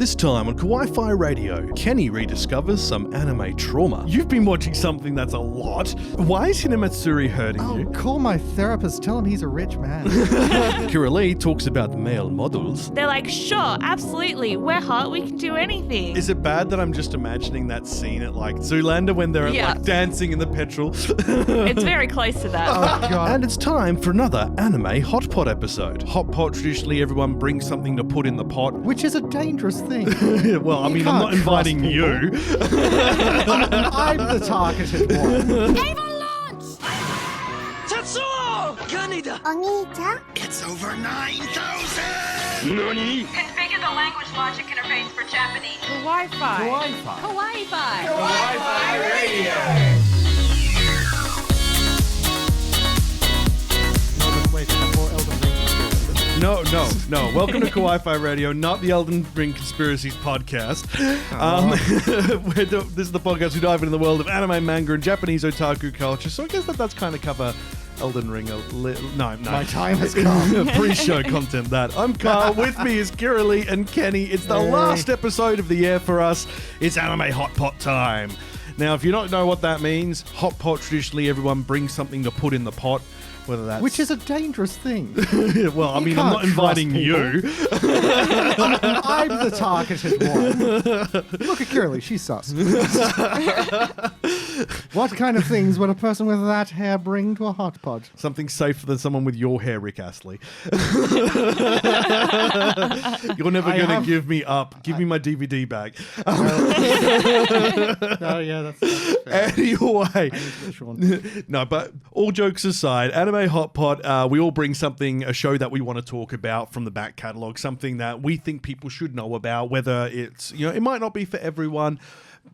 This time on Kawaii-Fi Radio, Kenny rediscovers some anime trauma. You've been watching something that's a lot. Why is Hinamatsuri hurting you? Call my therapist, tell him he's a rich man. Kira Lee talks about male models. They're like, sure, absolutely, we're hot, we can do anything. Is it bad that I'm just imagining that scene at like Zoolander when they're like dancing in the petrol? It's very close to that. Oh, God. And it's time for another Anime Hotpot episode. Hotpot, traditionally everyone brings something to put in the pot. Which is a dangerous thing. Well, I mean, I'm not inviting you. I'm the targeted one. Ava launch! Tetsuo! Kaneda! Onii-chan? It's over 9,000! Nani? Configure the language logic interface for Japanese. Wi-Fi. Kawaii-Fi. Kawaii-Fi Radio! Wait, before Elden Ring. No. Welcome to Kawaii-Fi Radio, not the Elden Ring Conspiracies podcast. This is the podcast we dive into the world of anime, manga, and Japanese otaku culture. So I guess that's kind of cover Elden Ring a little. No. My time has come. Pre-show content that. I'm Carl. With me is Kira Lee and Kenny. It's the last episode of the year for us. It's Anime Hotpot time. Now, if you don't know what that means, hot pot, traditionally everyone brings something to put in the pot. Whether that's... Which is a dangerous thing. Well, I mean, I'm not inviting you. I'm the targeted one. Look at Curly, she's sus. What kind of things would a person with that hair bring to a hot pot? Something safer than someone with your hair, Rick Astley. You're never going to give me up. Give me my DVD back. Oh, yeah, that's fair. Anyway. No, but all jokes aside, Anime Hotpot, we all bring something, a show that we want to talk about from the back catalogue, something that we think people should know about, whether it's, it might not be for everyone,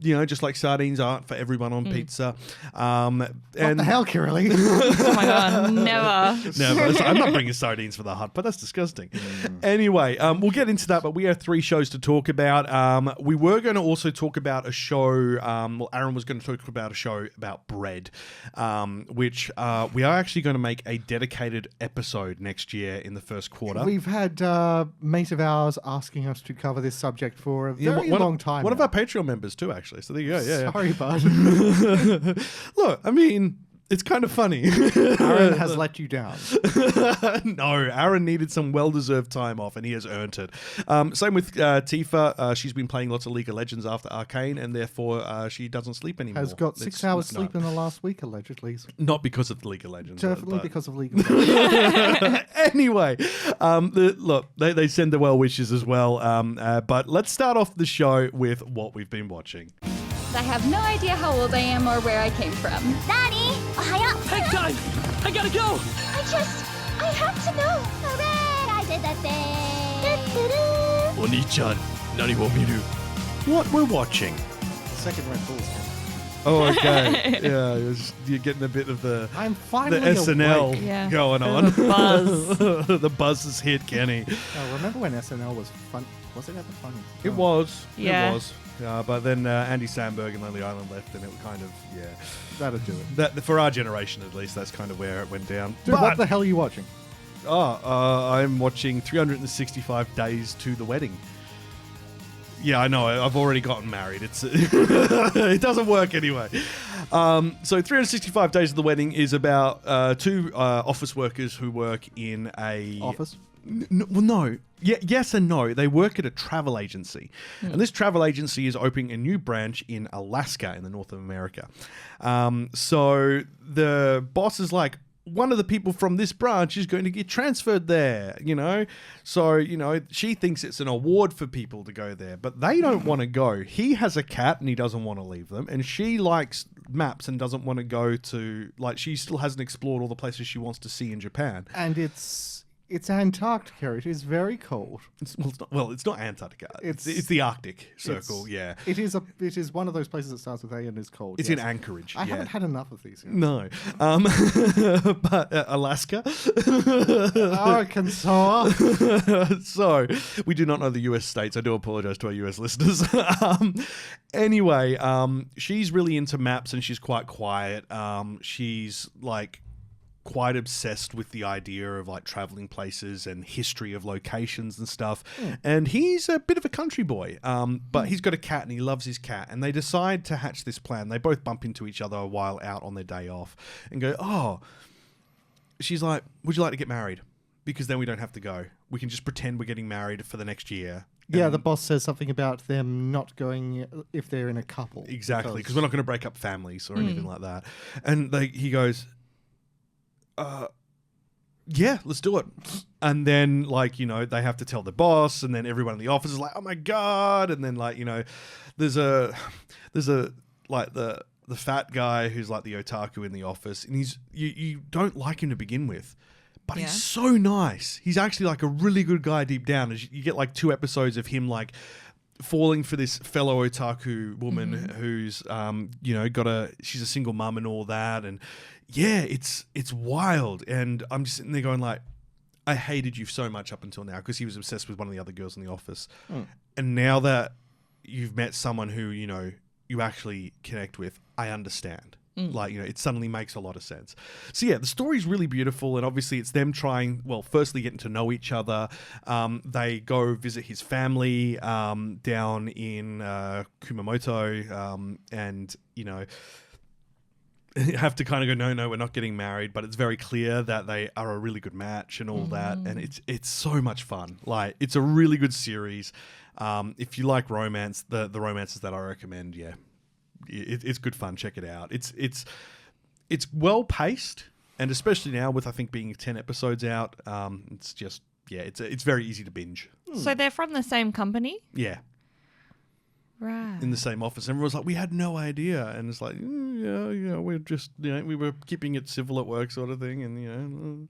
just like sardines aren't for everyone on pizza. What the hell, Curly? Oh my god, never. Never. I'm not bringing sardines for the hut, but that's disgusting. Anyway, we'll get into that, but we have 3 shows to talk about. We were going to also talk about a show, Aaron was going to talk about a show about bread, which we are actually going to make a dedicated episode next year in the first quarter. We've had mate of ours asking us to cover this subject for a very long time. One of our Patreon members too, actually. So there you go. Yeah. Sorry, bud. Look, I mean, it's kind of funny. Aaron has let you down. No, Aaron needed some well-deserved time off, and he has earned it. Same with Tifa. She's been playing lots of League of Legends after Arcane, and therefore she doesn't sleep anymore. Has got 6 hours sleep in the last week, allegedly. Not because of League of Legends. Definitely because of League of Legends. Anyway, look, they send their well wishes as well. But let's start off the show with what we've been watching. I have no idea how old I am or where I came from. Nani? Ohayo? Hang time! I gotta go! I have to know. Hooray! I did the thing. Oni-chan, nani wo miru? What we're watching. Second Red Bull's Oh, okay. Yeah, you're getting a bit of the finally SNL awake. going on. Buzz. The buzz has hit Kenny. Remember when SNL was fun? Was it ever funny? It was. Yeah. It was. But then Andy Samberg and Lonely Island left, and it kind of, That'll do it. That for our generation at least, that's kind of where it went down. Dude, what the hell are you watching? I'm watching 365 Days to the Wedding. Yeah, I know. I've already gotten married. It's it doesn't work anyway. So 365 Days of the Wedding is about 2 office workers who work in a... Office? No. Yes and no. They work at a travel agency. And this travel agency is opening a new branch in Alaska in the North of America. So the boss is like, one of the people from this branch is going to get transferred there, So, she thinks it's an award for people to go there, but they don't want to go. He has a cat and he doesn't want to leave them. And she likes maps and doesn't want to go to, she still hasn't explored all the places she wants to see in Japan. And it's Antarctica. It is very cold. It's not Antarctica. It's the Arctic Circle. It is one of those places that starts with A and is cold. It's in Anchorage. I haven't had enough of these yet. No. But Alaska. Arkansas. So, we do not know the US states. I do apologize to our US listeners. Anyway, she's really into maps and she's quite quiet. She's quite obsessed with the idea of like traveling places and history of locations and stuff. And he's a bit of a country boy, but he's got a cat and he loves his cat. And they decide to hatch this plan. They both bump into each other while out on their day off and go, oh, she's like, would you like to get married? Because then we don't have to go. We can just pretend we're getting married for the next year. Yeah, the boss says something about them not going if they're in a couple. Exactly, because we're not going to break up families or anything like that. And he goes, yeah, let's do it. And then, like, you know, they have to tell the boss, and then everyone in the office is like, oh my God. And then, like, you know, there's a like the fat guy who's like the otaku in the office, and you don't like him to begin with. But he's so nice. He's actually like a really good guy deep down. You get like 2 episodes of him like falling for this fellow otaku woman who's you know, she's a single mum and all that. And yeah, it's wild. And I'm just sitting there going like, I hated you so much up until now because he was obsessed with one of the other girls in the office. And now that you've met someone who, you know, you actually connect with, I understand. Like, you know, it suddenly makes a lot of sense. So yeah, the story's really beautiful, and obviously it's them trying, well, firstly getting to know each other. They go visit his family down in Kumamoto, and, you know, have to kind of go, no, we're not getting married, but it's very clear that they are a really good match and all that, and it's so much fun. Like, it's a really good series. If you like romance, the romances that I recommend, yeah. It's good fun. Check it out. It's well paced, and especially now with I think being 10 episodes out, it's just it's very easy to binge. So they're from the same company? Yeah, right. In the same office. Everyone's like, we had no idea, and it's like, yeah, we're just we were keeping it civil at work, sort of thing, and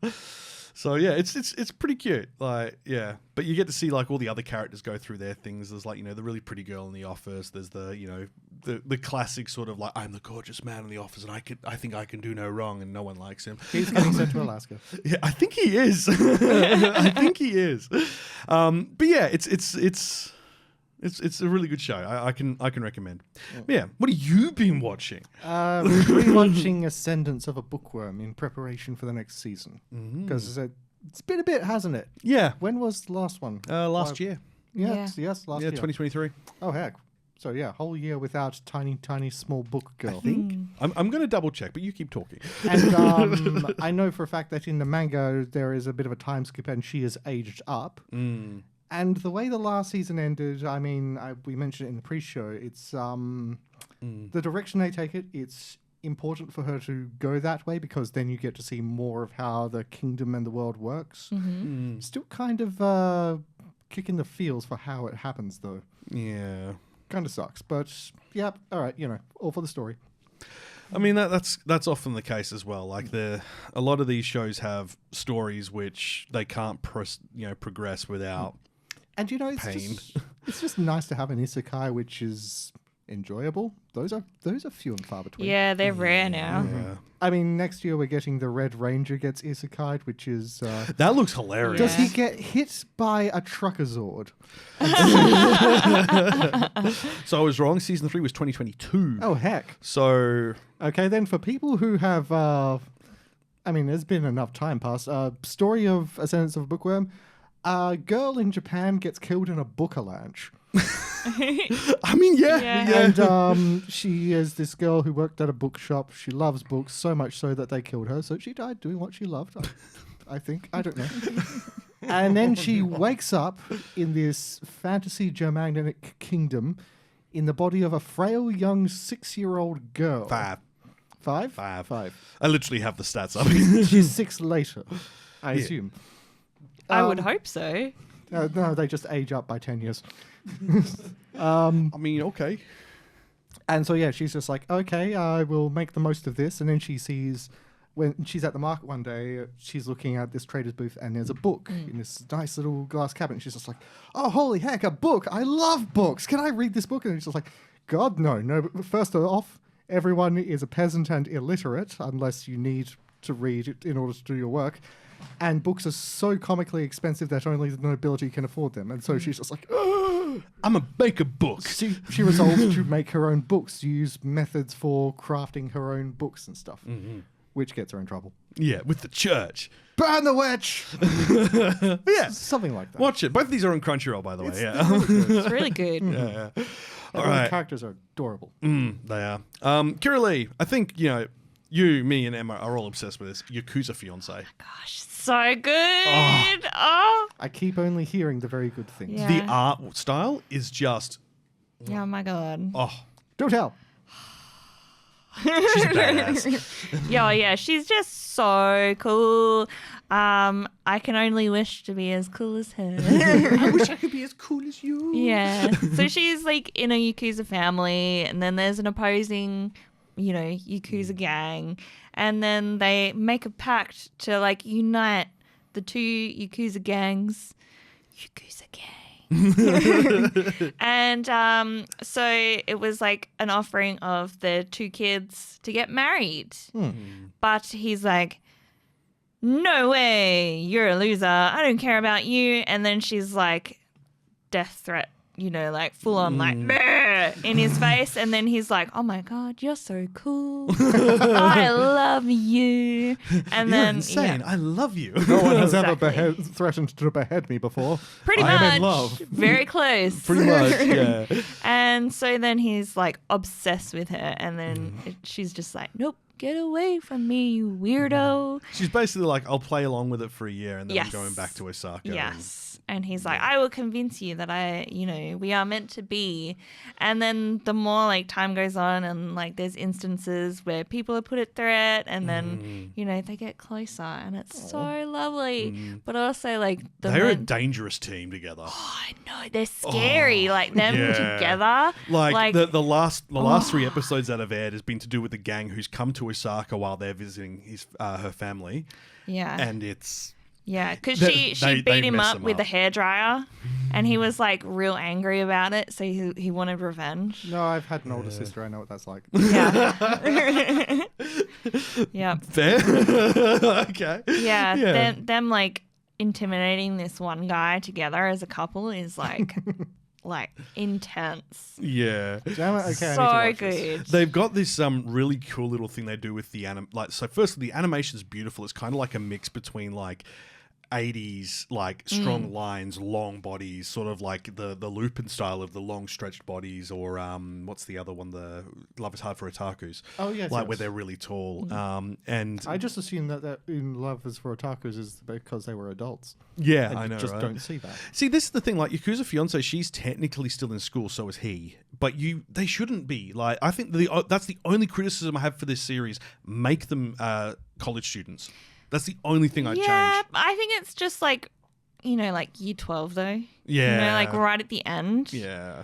So yeah, it's pretty cute. Like, yeah, but you get to see like all the other characters go through their things. There's like, you know, the really pretty girl in the office. There's the, you know, the classic sort of like, I'm the gorgeous man in the office and I think I can do no wrong, and no one likes him. He's getting sent to Alaska. Yeah, I think he is. I think he is. But yeah, it's a really good show. I can recommend. Yeah. What have you been watching? Rewatching Ascendance of a Bookworm in preparation for the next season. Because it's been a bit, hasn't it? Yeah. When was the last one? Last year. Yes, last year. 2023. Oh, heck. So yeah, whole year without tiny small book girl. I think. I'm going to double check, but you keep talking. And I know for a fact that in the manga there is a bit of a time skip and she is aged up. And the way the last season ended, I mean, we mentioned it in the pre-show, it's the direction they take it, it's important for her to go that way because then you get to see more of how the kingdom and the world works. Still kind of kicking the feels for how it happens, though. Yeah. Kind of sucks, but yeah, all right, you know, all for the story. I mean, that's often the case as well. Like a lot of these shows have stories which they can't progress without. And you know, it's just nice to have an isekai which is enjoyable. Those are few and far between. Yeah, they're rare now. Yeah. I mean, next year we're getting the Red Ranger gets isekai'd, which is that looks hilarious. Does he get hit by a truckerzord? So I was wrong. Season 3 was 2022. Oh heck! So okay, then for people who have, I mean, there's been enough time passed. Story of Ascendance of a Bookworm. A girl in Japan gets killed in a book avalanche. I mean, yeah. And she is this girl who worked at a bookshop. She loves books so much so that they killed her. So she died doing what she loved, I think. I don't know. And then she wakes up in this fantasy Germanic kingdom in the body of a frail young 6-year-old girl. 5. 5? 5. I literally have the stats up. She's 6 later, I assume. I would hope so. No, they just age up by 10 years. I mean, okay. And so, yeah, she's just like, okay, I will make the most of this. And then she sees, when she's at the market one day, she's looking at this trader's booth and there's a book in this nice little glass cabinet. She's just like, oh, holy heck, a book. I love books. Can I read this book? And she's just like, God, no. But first off, everyone is a peasant and illiterate unless you need to read it in order to do your work. And books are so comically expensive that only the nobility can afford them. And so she's just like, I'm going to make a book. She resolves to make her own books, use methods for crafting her own books and stuff. which gets her in trouble. Yeah, with the church. Burn the witch! Yeah. Something like that. Watch it. Both of these are on Crunchyroll, by the way. Yeah. It's really good. Yeah. All The right. characters are adorable. They are. Kira Lee, I think, you, me, and Emma are all obsessed with this. Yakuza Fiancé. Gosh, so good. Oh. I keep only hearing the very good things. Yeah. The art style is just, Oh my god. oh, Do tell. she's a badass. Yeah, she's just so cool. I can only wish to be as cool as her. I wish I could be as cool as you. Yeah. So she's like in a Yakuza family, and then there's an opposing, Yakuza gang, and then they make a pact to like unite the two Yakuza gangs. Yakuza gang. And so it was like an offering of the two kids to get married. But he's like, no way, you're a loser. I don't care about you. And then she's like, death threat, like full on like in his face. And then he's like, oh my God, you're so cool. I love you. And You're then insane. I love you. No one has Exactly. ever threatened to behead me before. Pretty I much. am in love. Very close. Pretty much, yeah. And so then he's like obsessed with her. And then she's just like, nope, get away from me, you weirdo. She's basically like, I'll play along with it for a year and then I'm Yes. going back to Osaka. and- Yes. And he's like, I will convince you that we are meant to be. And then the more like time goes on and like there's instances where people are put at threat and then, they get closer and it's so lovely. But also like They're a dangerous team together. I know, they're scary. Like them yeah. together. Like the last 3 episodes that have aired has been to do with the gang who's come to Osaka while they're visiting her family. Yeah. And it's... Yeah, because They- she they beat him mess up him with a up. hairdryer and he was like real angry about it. So he wanted revenge. No, I've had an older sister. I know what that's like. Yeah. Yeah. Fair? Okay. Yeah. Yeah. Them like intimidating this one guy together as a couple is like intense. Yeah. Damn it. Okay, I need to So watch this. good. They've got this really cool little thing they do with the so firstly the animation's beautiful. It's kind of like a mix between like 80s like strong lines, long bodies, sort of like the Lupin style of the long stretched bodies, or what's the other one, the Love is Hard for Otakus. Oh, yes, Like yes. where they're really tall. And I just assumed that In Love is for Otakus is because they were adults. yeah, And I you know, just right? don't see that. See, this is the thing. Like Yakuza Fiance, she's technically still in school, so is he. But they shouldn't be. Like, I think that's the only criticism I have for this series. Make them college students. That's the only thing I'd Yeah, change. I think it's just like, like year 12 though. Yeah. Like right at the end. Yeah.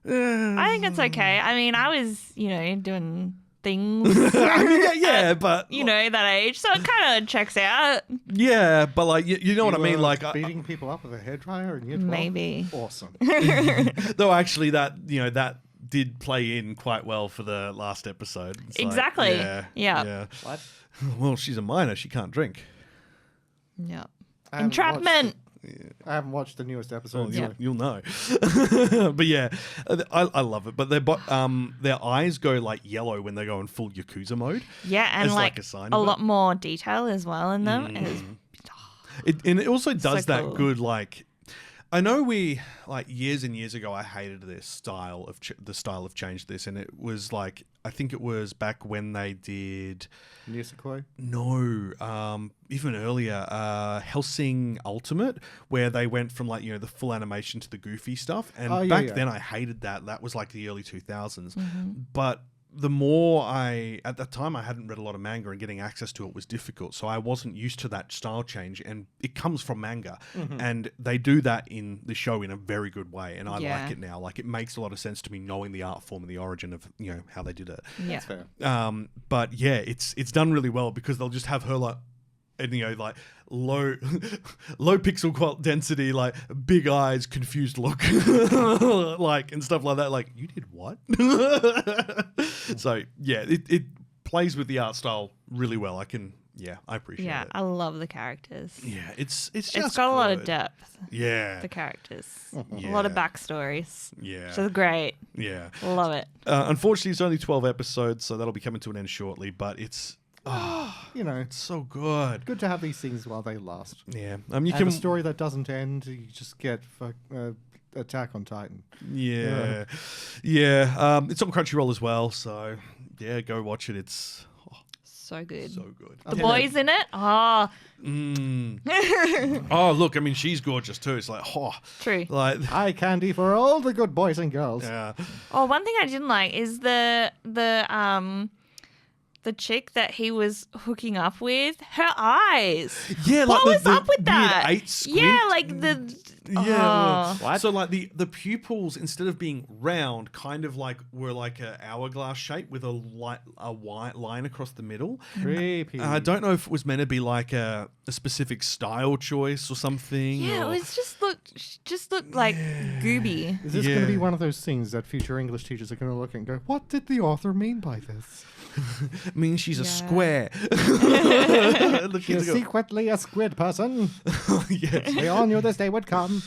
I think it's okay. I mean, I was, doing things, I mean, yeah, but that age. So it kind of checks out. yeah, but like you know what I You mean. were Like, beating people up with a hairdryer in year 12? Maybe. Awesome. though actually that that did play in quite well for the last episode. It's like, Exactly. yeah. Yeah. What? Well, she's a minor. She can't drink. Yeah. I haven't Entrapment. I haven't watched the newest episode. Yeah. You'll know. But yeah, I love it. But their eyes go like yellow when they go in full Yakuza mode. Yeah, and As, like, like a sign a of it. lot more detail as well in them. And it's And it also does So that cool. good like. I know we like years and years ago I hated this style of the style of change to this, and it was like I think it was back when they did Nisekoi? no even earlier Hellsing Ultimate, where they went from like the full animation to the goofy stuff, and Oh, yeah, back yeah. then I hated that was like the early 2000s. Mm-hmm. But the more at that time I hadn't read a lot of manga, and getting access to it was difficult, so I wasn't used to that style change, and it comes from manga, and they do that in the show in a very good way, and I Yeah. like it now. Like, it makes a lot of sense to me knowing the art form and the origin of how they did it. yeah. Fair. But yeah, it's done really well, because they'll just have her like, and like low pixel density, like big eyes, confused look, like, and stuff like that. Like, you did what? So yeah, it plays with the art style really well. I appreciate Yeah, it. I love the characters. Yeah, it's just It's got a lot of good. depth, Yeah, the characters. A Yeah. lot of backstories. yeah, So great. yeah. Love it. Unfortunately, it's only 12 episodes, so that'll be coming to an end shortly. But it's You know, It's so good. good to have these things while they last. Yeah. You And can a story that doesn't end, you just get Attack on Titan. Yeah. Yeah. It's on Crunchyroll as well, so yeah, go watch it. It's So good. so good. The boys in it? Oh, Oh, look, I mean, she's gorgeous too. It's like, true. like, Eye candy for all the good boys and girls. yeah. Oh, one thing I didn't like is the chick that he was hooking up with, her eyes. Yeah, What like was the up with weird that? 8 squint. Yeah, like the Yeah. Oh. What? So like the pupils, instead of being round, kind of like were like a hourglass shape with a white line across the middle. Creepy. I don't know if it was meant to be like a specific style choice or something. Yeah, or- it was just looked like gooby. Is this going to Yeah. be one of those things that future English teachers are going to look at and go, what did the author mean by this? I mean, she's a Yeah. square. The She's kids go, secretly a squid person. yes. We all knew this day would come.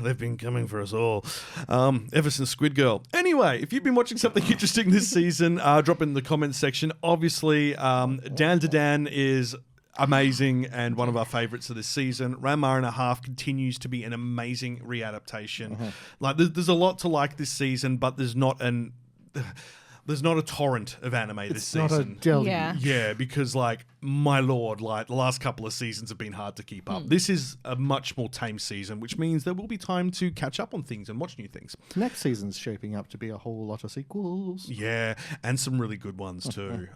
They've been coming for us all ever since Squid Girl. Anyway, if you've been watching something interesting this season, drop in the comments section. Obviously, Dan to Dan is amazing and one of our favorites of this season. Ranma and a Half continues to be an amazing readaptation. Like, there's a lot to like this season, but there's not a torrent of anime this It's not a season. deluge. Yeah. Yeah, because like, my lord, like the last couple of seasons have been hard to keep up. This is a much more tame season, which means there will be time to catch up on things and watch new things. Next season's shaping up to be a whole lot of sequels. Yeah, and some really good ones too.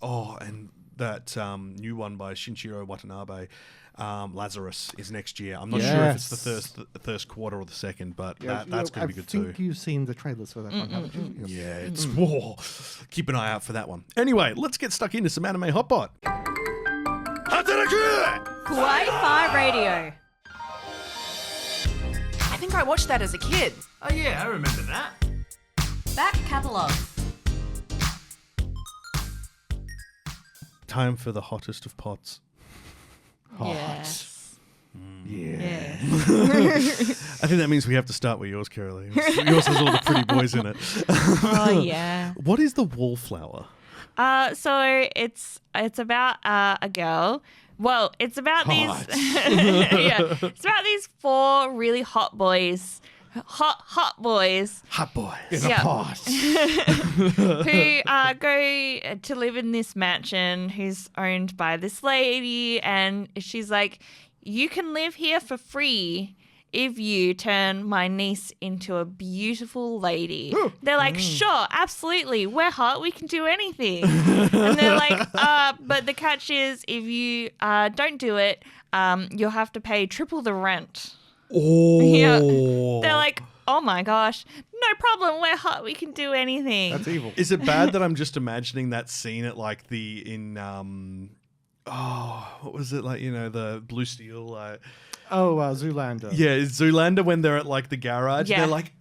And that new one by Shinichiro Watanabe, Lazarus, is next year. I'm not sure if it's the first quarter or the second, but that's going to be good I think too. you've seen the trailers for that one, haven't you? Yes. Yeah, it's whoa. Keep an eye out for that one. Anyway, let's get stuck into some Anime Hotpot. Kawaii-Fi Radio. I think I watched that as a kid. Oh yeah, I remember that. Back catalogue. Time for the hottest of pots. Yes. Yeah. I think that means we have to start with yours, Caroline. Yours has all the pretty boys in it. Oh yeah. What is the Wallflower? So it's about a girl. Well, it's about these it's about these 4 really hot boys. Hot boys Hot boys. yeah. who go to live in this mansion who's owned by this lady, and she's like, you can live here for free if you turn my niece into a beautiful lady. They're like, sure, absolutely, we're hot, we can do anything. And they're like, but the catch is, if you don't do it, you'll have to pay triple the rent. Oh. Yeah. They're like, oh my gosh, no problem, we're hot, we can do anything. That's evil. Is it bad that I'm just imagining that scene at like what was it, like, the Blue Steel, Zoolander. yeah, it's Zoolander, when they're at like the garage, Yeah. they're like,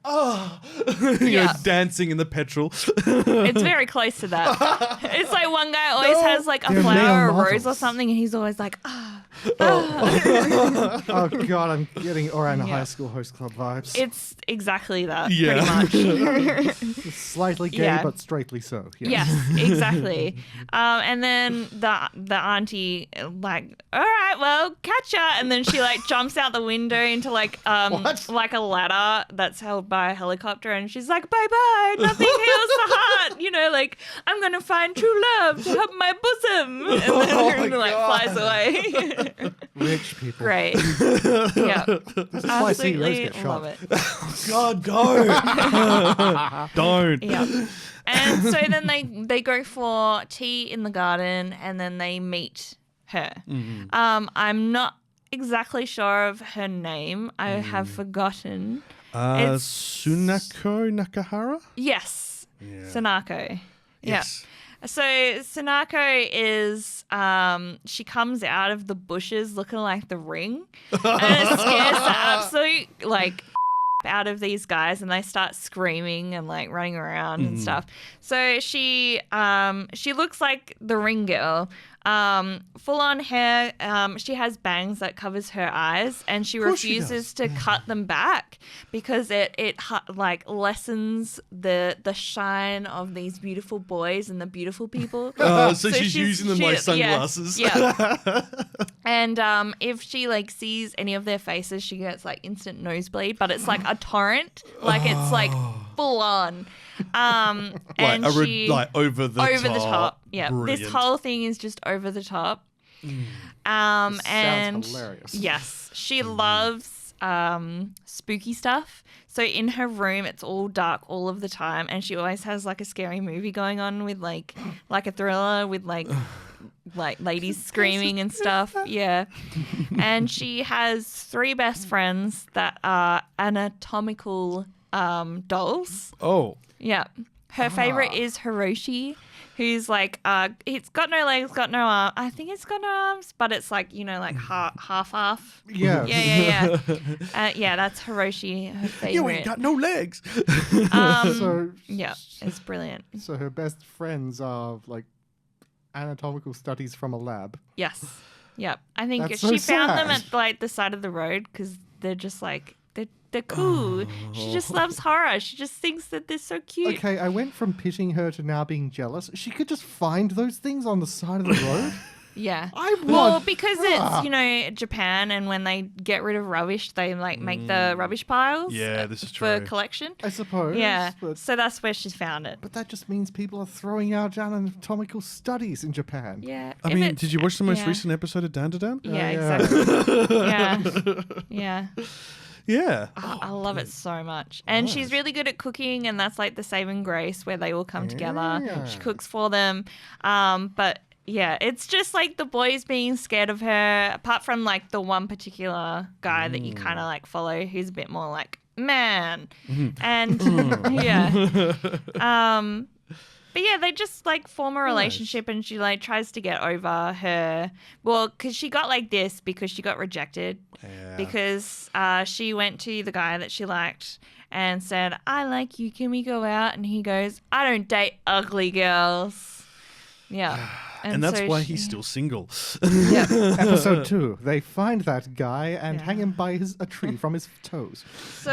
Yeah. dancing in the petrol. It's very close to that. It's like one guy always has like a They're flower or a male rose or models. something, and he's always like, Oh god, I'm getting Oriana Yeah. High School Host Club vibes. it's exactly that, Yeah. pretty much. It's slightly gay, Yeah. but straightly so. Yes, exactly. And then the auntie like, all right, well, catch ya. And then she like jumps out the window into like like a ladder that's held by a helicopter, and she's like, bye bye, nothing heals the heart. Like, I'm gonna find true love to help my bosom. And then like flies away. Rich people. Great. Yeah. This is why CEOs Absolutely get shot. love it. God, don't. Don't. Yeah. And so then they go for tea in the garden, and then they meet her. I'm not exactly sure of her name. I have forgotten. It's- Sunako Nakahara? Yes. Yeah. Sanako. Yes. Yeah. So Sanako is she comes out of the bushes looking like the Ring, and it scares the absolute like out of these guys, and they start screaming and like running around and stuff. So she looks like the Ring girl, Full on hair. She has bangs that covers her eyes, and she course she refuses to cut them back because it like lessens the shine of these beautiful boys and the beautiful people. So she's using them like sunglasses. Yeah. And if she like sees any of their faces, she gets like instant nosebleed, but it's like a torrent, like it's like full on. And she over the top. Yeah, Brilliant. this whole thing is just over the top. Sounds And hilarious. yes, she loves spooky stuff. So in her room, it's all dark all of the time, and she always has like a scary movie going on with like a thriller with like ladies screaming and stuff. Yeah. And she has 3 best friends that are anatomical dolls. Oh. Yeah. Her favorite is Hiroshi, who's like, it's got no legs, got no arms. I think it's got no arms, but it's like, you know, like half. Yeah. Yeah. Yeah, that's Hiroshi, her favorite. You ain't got no legs. So Yeah, it's brilliant. So her best friends are like anatomical studies from a lab. Yes. Yeah. I think That's she so found them sad. at like the side of the road because they're just like, they're cool. She just loves horror. She just thinks that they're so cute. Okay, I went from pitying her to now being jealous. She could just find those things on the side of the road. Yeah. Well, because it's, you know, Japan, and when they get rid of rubbish, they like make the rubbish piles. Yeah, this is for true. collection. I suppose. Yeah. But So that's where she's found it. that just means people are throwing out anatomical studies in Japan. Yeah. I If mean, it- did you watch the most yeah. recent episode of Dan to Dan? Yeah, yeah. exactly. Yeah. Yeah. I love it so much. And she's really good at cooking, and that's like the saving grace where they all come together. Yeah. She cooks for them. But yeah, it's just like the boys being scared of her, apart from like the one particular guy that you kind of like follow who's a bit more like, man. And yeah. But yeah, they just like form a relationship, and she like tries to get over her. Well, because she got like this because she got rejected. Yeah. Because she went to the guy that she liked and said, I like you, can we go out? And he goes, I don't date ugly girls. Yeah. And that's so why she- he's still single. Yeah. Episode 2. They find that guy and hang him by a tree from his toes. So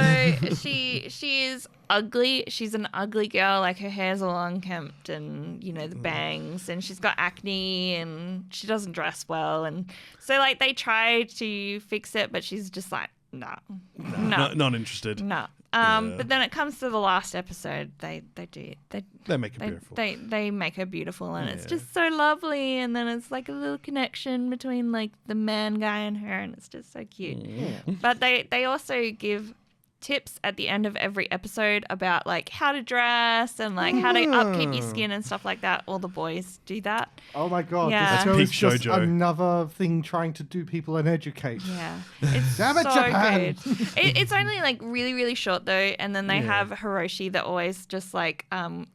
she is ugly. She's an ugly girl. Like her hair's all unkempt, and you know the bangs, and she's got acne, and she doesn't dress well, and so like they try to fix it, but she's just like no. Not interested. No. But then it comes to the last episode, they They make it beautiful. They make her beautiful, and it's just so lovely. And then it's like a little connection between like the man guy and her, and it's just so cute. But they also give tips at the end of every episode about like how to dress and like how to upkeep your skin and stuff like that. All the boys do that. Oh my god, Yeah. this show Peak is just shoujo. another thing trying to do people and educate. Yeah, it's Damn it, so Japan. good. It's only like really, really short though, and then they have Hiroshi that always just like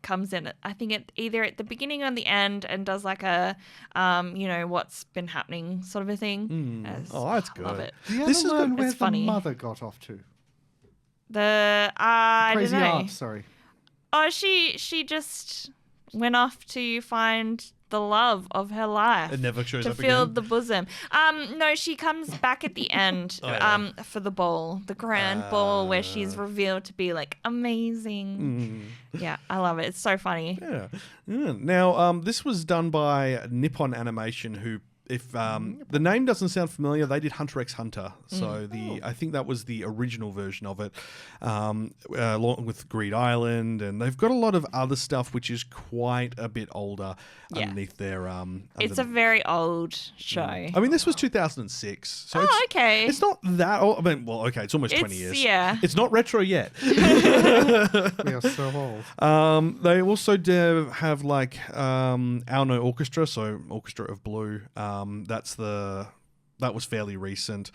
comes in. I think either at the beginning or the end and does like a you know what's been happening sort of a thing. Oh, that's good. Love it. Do you This ever is learn good. where It's the funny. mother got off to? I Crazy don't know. aunt, sorry. Oh, she just went off to find the love of her life. It never shows to up fill again? the bosom. No, she comes back at the end for the ball, the grand ball where she's revealed to be like amazing. Yeah, I love it. It's so funny. Yeah. Now, this was done by Nippon Animation, who, if the name doesn't sound familiar, they did Hunter x Hunter. So I think that was the original version of it, along with Greed Island, and they've got a lot of other stuff which is quite a bit older underneath their. It's a very old show. I mean, this was 2006. So Oh, it's, okay. It's not that old. I mean, well, okay, it's almost 20 years. Yeah. It's not retro yet. We are so old. They also have like Aono Orchestra, so Orchestra of Blue. That was fairly recent.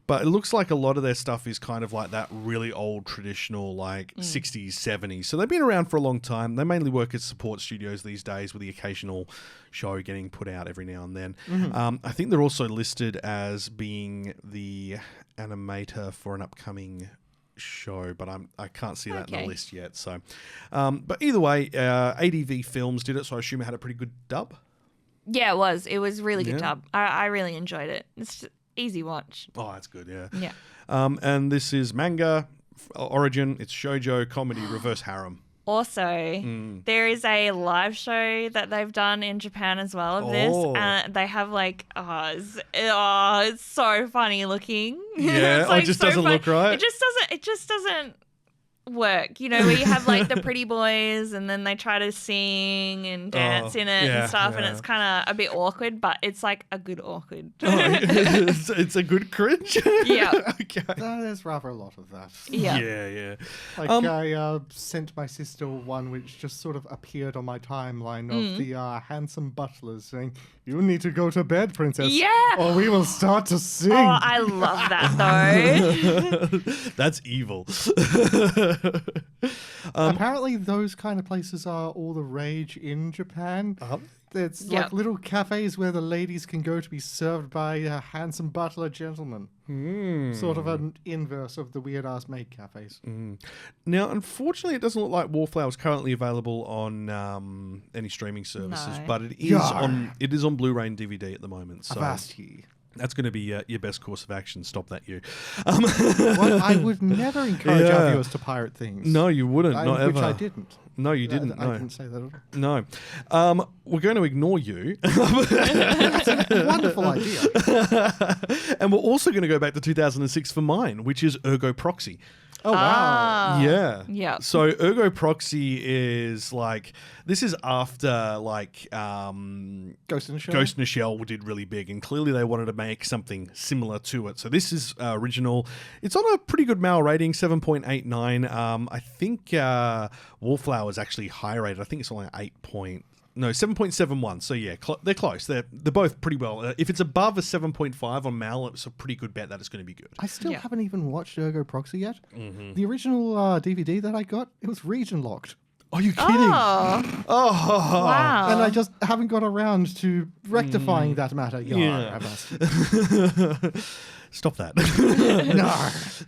But it looks like a lot of their stuff is kind of like that really old traditional like 60s, 70s. So they've been around for a long time. They mainly work as support studios these days with the occasional show getting put out every now and then. I think they're also listed as being the animator for an upcoming show, but I can't see that in the list yet. So, but either way, ADV Films did it, so I assume it had a pretty good dub. Yeah, it was. It was really good Yeah. dub. I really enjoyed it. It's just easy watch. Oh, that's good, yeah. Yeah. And this is manga, origin, it's shoujo, comedy, reverse harem. Also, there is a live show that they've done in Japan as well of this. Oh. And they have like, it's so funny looking. Yeah, It's, it just doesn't funny. look right. It just doesn't work. You know, where you have like the pretty boys and then they try to sing and dance in it yeah, and stuff. And yeah. it's kind of a bit awkward, but it's like a good awkward. It's a good cringe. Yeah. Okay. There's rather a lot of that. Yeah. Yeah. Like I sent my sister one which just sort of appeared on my timeline of the handsome butlers saying, "You need to go to bed, princess. Yeah. Or we will start to sing." Oh, I love that though. That's evil. Apparently those kind of places are all the rage in Japan. It's Yep. like little cafes where the ladies can go to be served by a handsome butler gentleman. Sort of an inverse of the weird-ass maid cafes. Now, unfortunately, it doesn't look like Wallflower is currently available on any streaming services, No. but it is Yar. on Blu-ray and DVD at the moment. So Avasti. that's going to be your best course of action. Stop that, you. Well, I would never encourage Yeah. our viewers to pirate things. No, you wouldn't. Not which ever. I didn't. No, you didn't. I No. didn't say that at all. No. We're going to ignore you. Wonderful idea. And we're also going to go back to 2006 for mine, which is Ergo Proxy. Oh, wow. Yeah. Yeah. So Ergo Proxy is like, this is after like Ghost in the Shell. Ghost in the Shell did really big, and clearly they wanted to make something similar to it. So this is original. It's on a pretty good Mal rating, 7.89. I think Wallflower is actually high rated. I think it's only 7.71. So yeah, they're close. They're both pretty well. If it's above a 7.5 on Mal, it's a pretty good bet that it's going to be good. I still Yeah. haven't even watched Ergo Proxy yet. The original DVD that I got, it was region locked. Are you kidding? Oh, Oh, wow. And I just haven't got around to rectifying that matter. Yeah. Avasti. Stop that. No.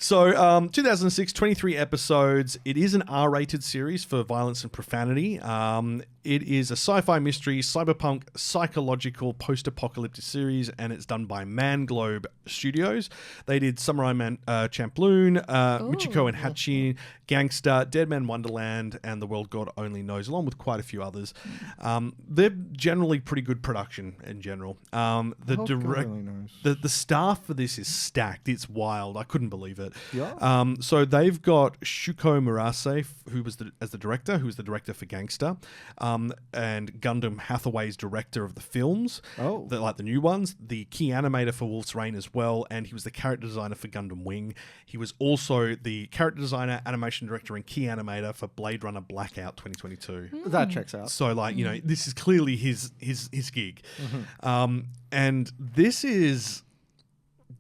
So, 2006, 23 episodes. It is an R-rated series for violence and profanity. It is a sci-fi mystery, cyberpunk, psychological, post-apocalyptic series, and it's done by Manglobe Studios. They did Samurai Champloo, Michiko and Hachi, Gangster, Dead Man Wonderland, and The World God Only Knows, along with quite a few others. They're generally pretty good production in general. The God direct, only knows. the staff for this is stacked. It's wild. I couldn't believe it. Yeah. So they've got Shuko Murase, who was the director for Gangster, and Gundam Hathaway's director of the films, like the new ones, the key animator for Wolf's Rain as well, and he was the character designer for Gundam Wing. He was also the character designer, animation director, and key animator for Blade Runner Blackout 2022. That checks out. So, like, you know, this is clearly his gig. And this is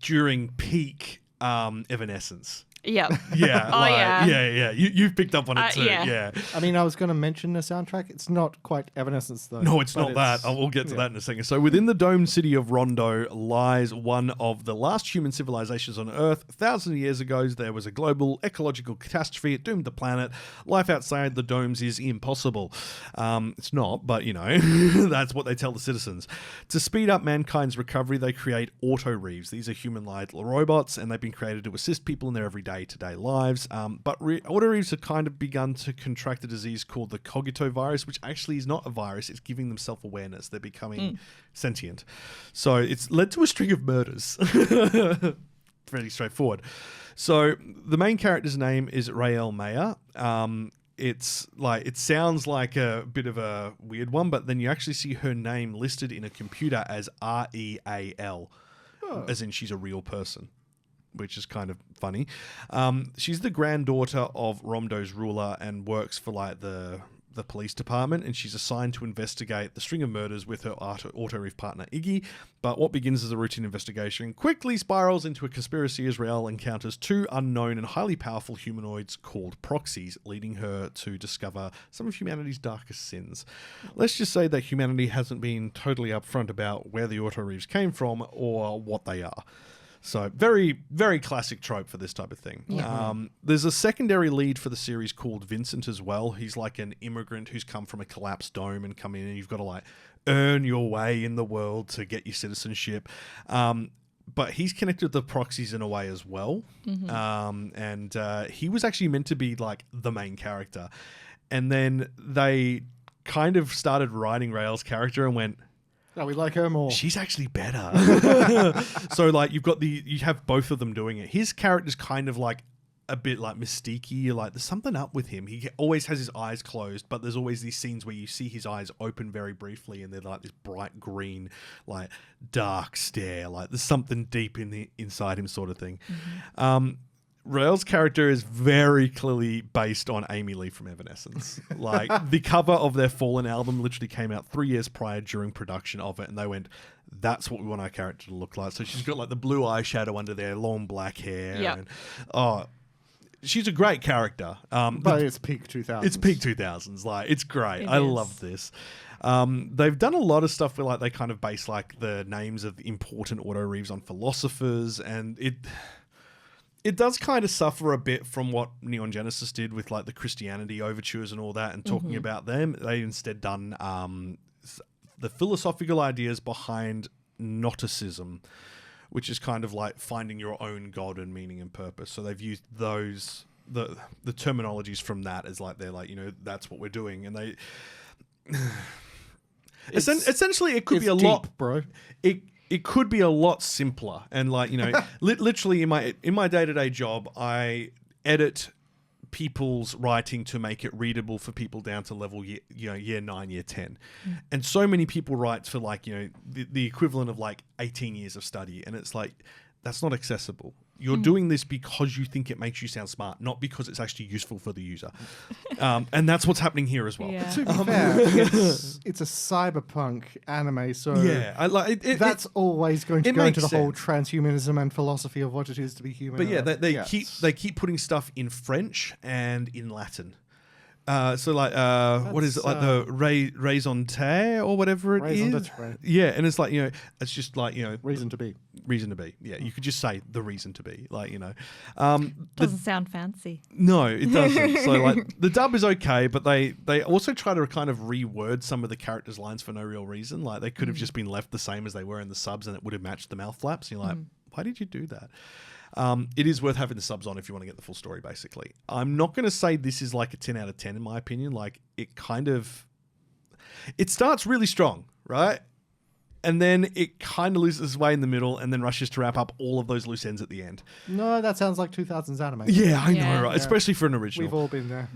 during peak Evanescence. Yep. Yeah. Oh, yeah. Yeah. You've picked up on it too. yeah. Yeah. I mean, I was going to mention the soundtrack. It's not quite Evanescence, though. No, it's but not that. We'll get to that in a second. So within the domed city of Rondo lies one of the last human civilizations on Earth. Thousands of years ago, there was a global ecological catastrophe. It doomed the planet. Life outside the domes is impossible. It's not, but, you know, that's what they tell the citizens. To speed up mankind's recovery, they create auto-reeves. These are human-like robots, and they've been created to assist people in their everyday to-day lives. But auto-reeves have kind of begun to contract a disease called the cogito virus, which actually is not a virus. It's giving them self-awareness. They're becoming sentient. So it's led to a string of murders. Pretty straightforward. So the main character's name is Rael Meyer. It's like, it sounds like a bit of a weird one, but then you actually see her name listed in a computer as Real, as in she's a real person, which is kind of funny. She's the granddaughter of Romdo's ruler and works for like the police department, and she's assigned to investigate the string of murders with her auto-reef partner Iggy. But what begins as a routine investigation quickly spirals into a conspiracy as Rael encounters two unknown and highly powerful humanoids called proxies, leading her to discover some of humanity's darkest sins. Let's just say that humanity hasn't been totally upfront about where the auto-reefs came from or what they are. So very, very classic trope for this type of thing. There's a secondary lead for the series called Vincent as well. He's like an immigrant who's come from a collapsed dome and come in, and you've got to like earn your way in the world to get your citizenship. But he's connected with the proxies in a way as well. And he was actually meant to be like the main character. And then they kind of started writing Rael's character and went, no, we like her more. she's actually better. So like you have both of them doing it. His character's kind of like a bit like mystique-y, like there's something up with him. He always has his eyes closed, but there's always these scenes where you see his eyes open very briefly and they're like this bright green, like dark stare, like there's something deep inside him sort of thing. Rael's character is very clearly based on Amy Lee from Evanescence. Like the cover of their Fallen album literally came out 3 years prior during production of it, and they went, that's what we want our character to look like. So she's got like the blue eyeshadow under there, long black hair. And, she's a great character. But it's peak 2000s. It's peak 2000s. Like, it's great. I love this. They've done a lot of stuff where like they kind of base like the names of important auto reeves on philosophers, and it does kind of suffer a bit from what Neon Genesis did with like the Christianity overtures and all that and talking about them. They instead done the philosophical ideas behind Gnosticism, which is kind of like finding your own God and meaning and purpose. So they've used those, the terminologies from that as like, they're like, you know, that's what we're doing. And they, essentially it could be a deep, lot, bro. It could be a lot simpler. And like, you know, literally in my day-to-day job, I edit people's writing to make it readable for people down to level year 9, year 10. And so many people write for like, you know, the equivalent of like 18 years of study. And it's like, that's not accessible. You're doing this because you think it makes you sound smart, not because it's actually useful for the user. And that's what's happening here as well. Yeah. To be fair, it's a cyberpunk anime, so that's always going to go into the whole transhumanism and philosophy of what it is to be human. But yeah, they keep putting stuff in French and in Latin. So like, what is it, like the raison d'etre or whatever it Raison is? d'etre. Yeah, and it's like, you know, it's just like, you know, reason to be. Yeah, you could just say the reason to be, like, you know. Doesn't sound fancy. No, it doesn't. So like the dub is okay, but they also try to kind of reword some of the characters' lines for no real reason. Like they could have just been left the same as they were in the subs, and it would have matched the mouth flaps. And you're like, why did you do that? It is worth having the subs on if you want to get the full story, basically. I'm not going to say this is like a 10 out of 10 in my opinion. Like it starts really strong, right? And then it kind of loses its way in the middle and then rushes to wrap up all of those loose ends at the end. No, that sounds like 2000s anime. Yeah, I know, right? Yeah. Especially for an original. We've all been there.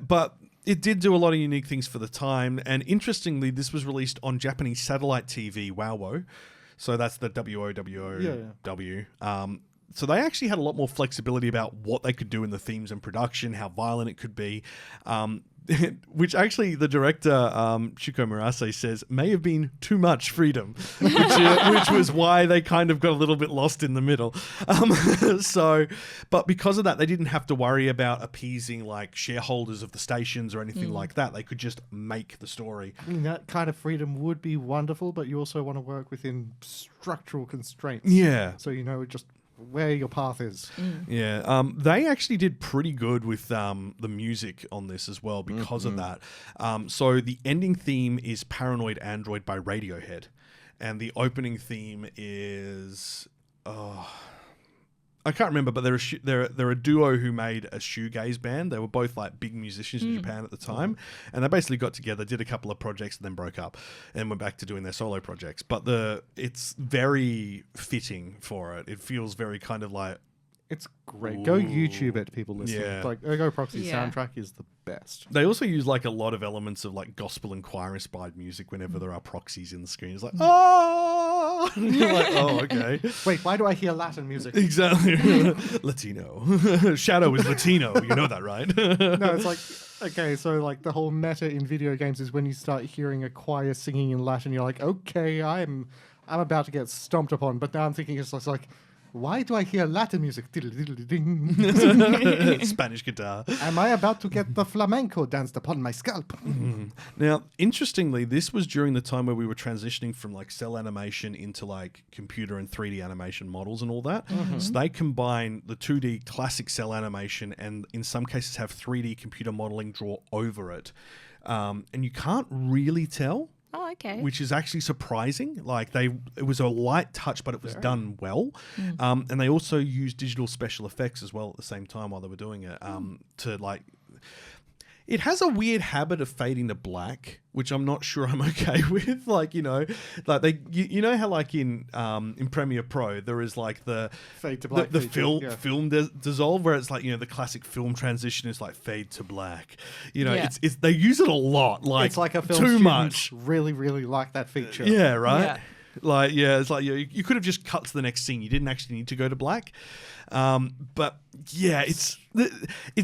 But it did do a lot of unique things for the time. And interestingly, this was released on Japanese satellite TV, WoWo. So that's the WOWOW. So they actually had a lot more flexibility about what they could do in the themes and production, how violent it could be, which actually the director, Shuko Murase, says may have been too much freedom, which was why they kind of got a little bit lost in the middle. But because of that, they didn't have to worry about appeasing like shareholders of the stations or anything like that. They could just make the story. I mean, that kind of freedom would be wonderful, but you also want to work within structural constraints. Yeah. So you know just where your path is. Yeah. They actually did pretty good with the music on this as well because of that. So the ending theme is Paranoid Android by Radiohead. And the opening theme is... I can't remember, but they're a duo who made a shoegaze band. They were both like big musicians in Japan at the time, and they basically got together, did a couple of projects, and then broke up, and went back to doing their solo projects. But it's very fitting for it. It feels very kind of like it's great. Go YouTube it, people listening. Yeah. Like Ergo Proxy soundtrack is the best. They also use like a lot of elements of like gospel and choir inspired music whenever there are proxies in the screen. It's like, oh, you're like, oh, okay. Wait, why do I hear Latin music? Exactly. Latino. Shadow is Latino. You know that, right? No, it's like, okay, so like the whole meta in video games is when you start hearing a choir singing in Latin, you're like, okay, I'm about to get stomped upon. But now I'm thinking it's like, Why do I hear Latin music? Diddle-diddle-ding. Spanish guitar. Am I about to get the flamenco danced upon my scalp? Now, interestingly, this was during the time where we were transitioning from like cell animation into like computer and 3D animation models and all that. So they combine the 2D classic cell animation and in some cases have 3D computer modeling draw over it. And you can't really tell. Oh, okay. Which is actually surprising. Like it was a light touch, but it was done well. And they also used digital special effects as well at the same time while they were doing it. To like, it has a weird habit of fading to black, which I'm not sure I'm okay with. Like, you know, like you know how like in Premiere Pro there is like the Fade to black the feature, film dissolve, where it's like, you know, the classic film transition is like fade to black. You know, Yeah. it's they use it a lot. Like It's like a film too student much. really, really like that feature. Yeah, right. Yeah. Like, yeah, it's like you could have just cut to the next scene. You didn't actually need to go to black. But yeah, it's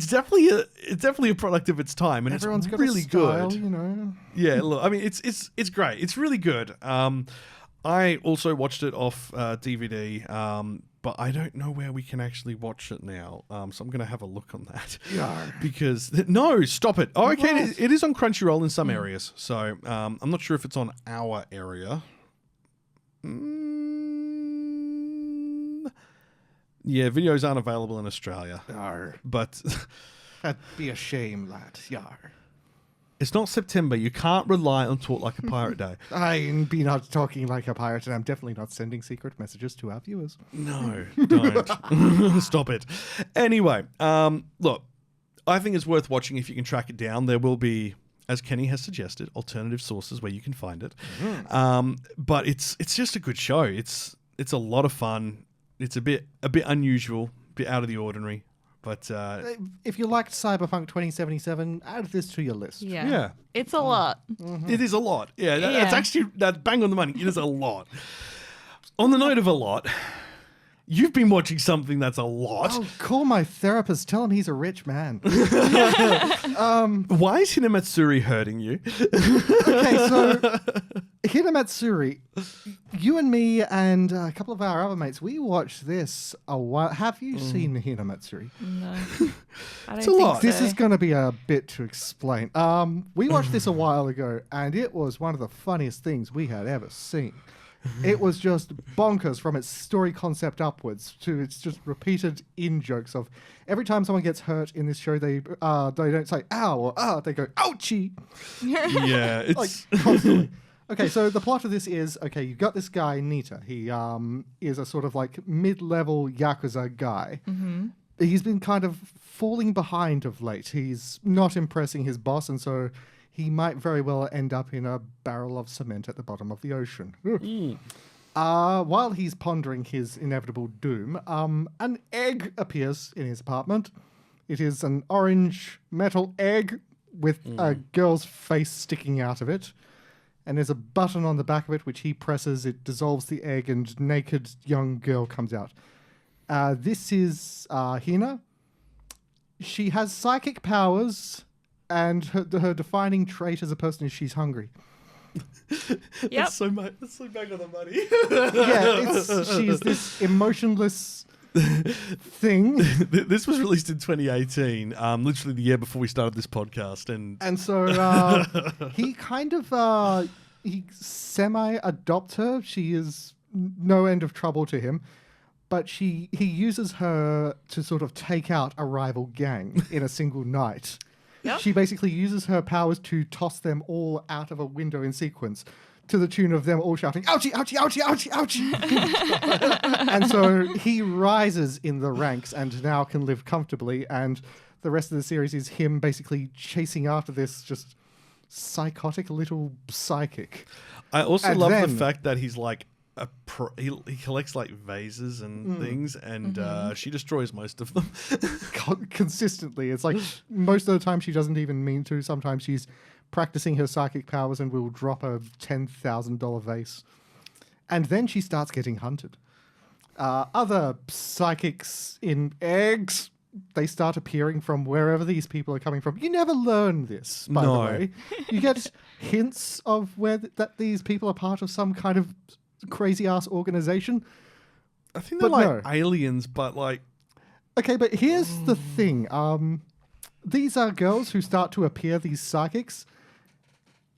definitely a product of its time, and Everyone's it's got really a style, good. you know. Yeah, look, I mean, it's great. It's really good. I also watched it off DVD, but I don't know where we can actually watch it now. So I'm going to have a look on that. Yeah. Because no, stop it. Oh, okay, it is on Crunchyroll in some areas. So I'm not sure if it's on our area. Yeah, videos aren't available in Australia, Yar. but That'd be a shame, lad. Yar. it's not September. You can't rely on Talk Like a Pirate Day. I'm be not talking like a pirate, and I'm definitely not sending secret messages to our viewers. No, don't. Stop it. Anyway, look, I think it's worth watching if you can track it down. There will be, as Kenny has suggested, alternative sources where you can find it. But it's just a good show. It's a lot of fun. It's a bit unusual, a bit out of the ordinary. But If you liked Cyberpunk 2077, add this to your list. Yeah. yeah, It's a lot. it is a lot. Yeah, that's Yeah. actually bang on the money. It is a lot. On the note of a lot, you've been watching something that's a lot. Oh, call my therapist. Tell him he's a rich man. Why is Hinamatsuri hurting you? Okay, so Hinamatsuri, you and me and a couple of our other mates, we watched this a while. Have you seen Hinamatsuri? No. I don't a think lot. This so. is going to be a bit to explain. We watched this a while ago, and it was one of the funniest things we had ever seen. It was just bonkers from its story concept upwards to its just repeated in-jokes of every time someone gets hurt in this show, they don't say ow or ah, they go ouchie. Yeah, it's Like, constantly. Okay, so the plot of this is, okay, you've got this guy, Nita. He is a sort of like mid-level Yakuza guy. He's been kind of falling behind of late. He's not impressing his boss, and so he might very well end up in a barrel of cement at the bottom of the ocean. While he's pondering his inevitable doom, an egg appears in his apartment. It is an orange metal egg with a girl's face sticking out of it. And there's a button on the back of it which he presses. It dissolves the egg and naked young girl comes out. This is Hina. She has psychic powers, and her defining trait as a person is she's hungry. Yep. that's so bang on the money. Yeah, she's this emotionless thing. This was released in 2018, literally the year before we started this podcast, and So he kind of he semi-adopts her. She is no end of trouble to him, but he uses her to sort of take out a rival gang in a single night. Yep. She basically uses her powers to toss them all out of a window in sequence, to the tune of them all shouting, ouchie, ouchie, ouchie, ouchie, ouchie. And so he rises in the ranks and now can live comfortably. And the rest of the series is him basically chasing after this just psychotic little psychic. I also And love the then- fact that he's like he collects like vases and things, and she destroys most of them. Consistently. It's like most of the time she doesn't even mean to. Sometimes she's practicing her psychic powers and will drop a $10,000 vase. And then she starts getting hunted. Other psychics in eggs, they start appearing from wherever these people are coming from. You never learn this, by the No. way. You get hints of where that these people are part of some kind of crazy-ass organization. I think they're But like no. aliens, but like... Okay, but here's the thing. These are girls who start to appear, these psychics.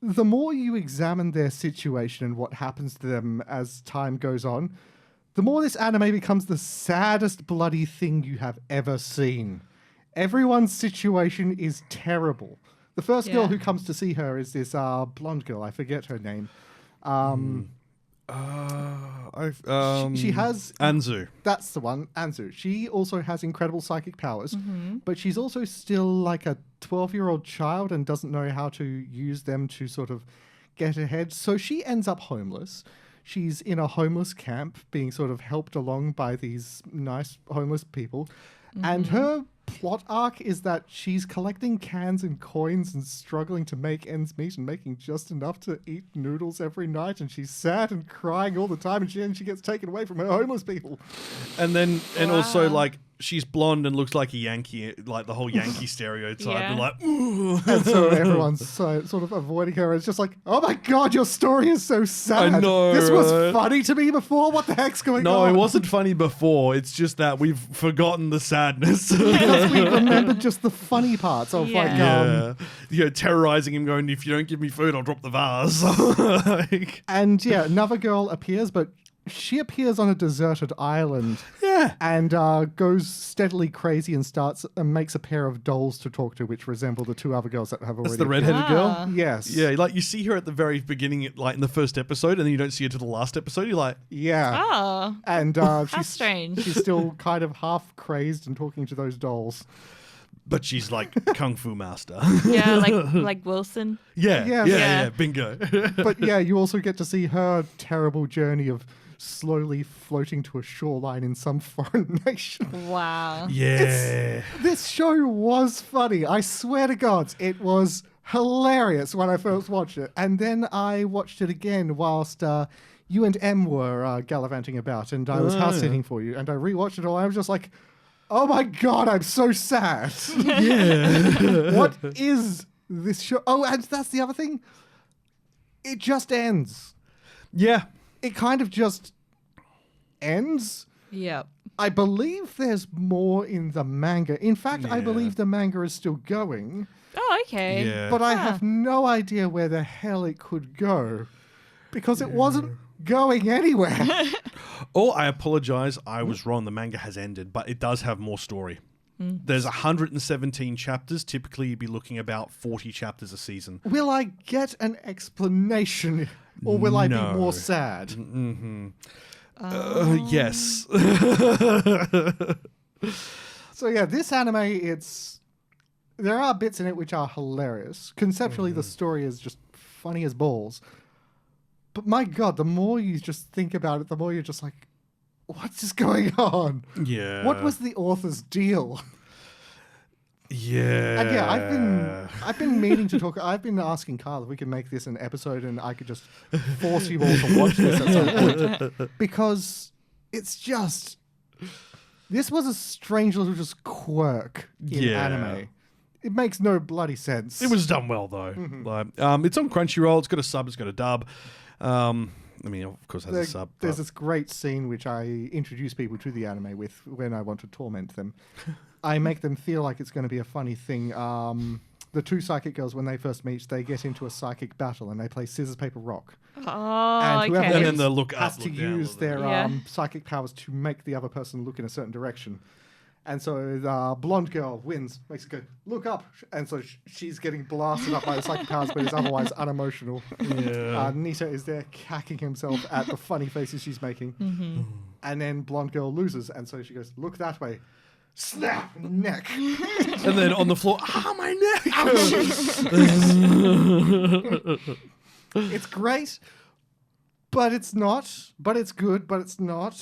The more you examine their situation and what happens to them as time goes on, the more this anime becomes the saddest bloody thing you have ever seen. Everyone's situation is terrible. The first girl who comes to see her is this blonde girl. I forget her name. She has... Anzu. That's the one, Anzu. She also has incredible psychic powers, but she's also still like a 12-year-old child and doesn't know how to use them to sort of get ahead. So she ends up homeless. She's in a homeless camp being sort of helped along by these nice homeless people. And her plot arc is that she's collecting cans and coins and struggling to make ends meet and making just enough to eat noodles every night, and she's sad and crying all the time, and she gets taken away from her homeless people. And then, and also, like, she's blonde and looks like a Yankee, like the whole Yankee stereotype. Yeah. And like, ooh. And so everyone's sort of avoiding her. It's just like, oh my God, your story is so sad. I know, This was right? funny to me before. What the heck's going No, on? it wasn't funny before. It's just that we've forgotten the sadness. Because we remembered just the funny parts of Yeah. Terrorizing him, going, if you don't give me food, I'll drop the vase. Like, And yeah, another girl appears, but she appears on a deserted island. yeah. And goes steadily crazy and starts and makes a pair of dolls to talk to, which resemble the two other girls that have already. That's the redheaded girl? Yes. Yeah, like you see her at the very beginning, like in the first episode, and then you don't see her to the last episode. You're like, Yeah. Oh. And she's strange. She's still kind of half crazed and talking to those dolls. but she's like Kung Fu master. Yeah, like Wilson. Yeah, bingo. But yeah, you also get to see her terrible journey of slowly floating to a shoreline in some foreign nation. Wow. Yeah. This show was funny. I swear to God, it was hilarious when I first watched it. And then I watched it again whilst you and Em were gallivanting about, and I was house sitting for you. And I rewatched it all. I was just like, oh my God, I'm so sad. Yeah. What is this show? Oh, and that's the other thing. It just ends. Yeah. It kind of just ends. Yep. I believe there's more in the manga. In fact, I believe the manga is still going, Oh, okay. Yeah. but I have no idea where the hell it could go because it wasn't going anywhere. Oh, I apologize. I was wrong. The manga has ended, but it does have more story. There's 117 chapters. Typically, you'd be looking about 40 chapters a season. Will I get an explanation or will I be No. more sad? Yes. So yeah, this anime, there are bits in it which are hilarious. Conceptually, the story is just funny as balls. But my God, the more you just think about it, the more you're just like, what's just going on? Yeah. What was the author's deal? Yeah. And yeah, I've been meaning to talk. I've been asking Carl if we could make this an episode and I could just force you all to watch this at some point. Because it's just, this was a strange little just quirk in anime. It makes no bloody sense. It was done well, though. Like, it's on Crunchyroll. It's got a sub. It's got a dub. I mean, of course, it has a sub. There's this great scene which I introduce people to the anime with when I want to torment them. I make them feel like it's going to be a funny thing. The two psychic girls, when they first meet, they get into a psychic battle and they play scissors, paper, rock. Oh, And whoever okay. And then they'll look has up, to look down, use look their down. psychic powers to make the other person look in a certain direction. And so the blonde girl wins, makes it go, look up. And so she's getting blasted up by the psychic powers, but is otherwise unemotional. Yeah. Nita is there cacking himself at the funny faces she's making. And then blonde girl loses. And so she goes, look that way. Snap, neck. And then on the floor, my neck. It's great, but it's not. But it's good, but it's not.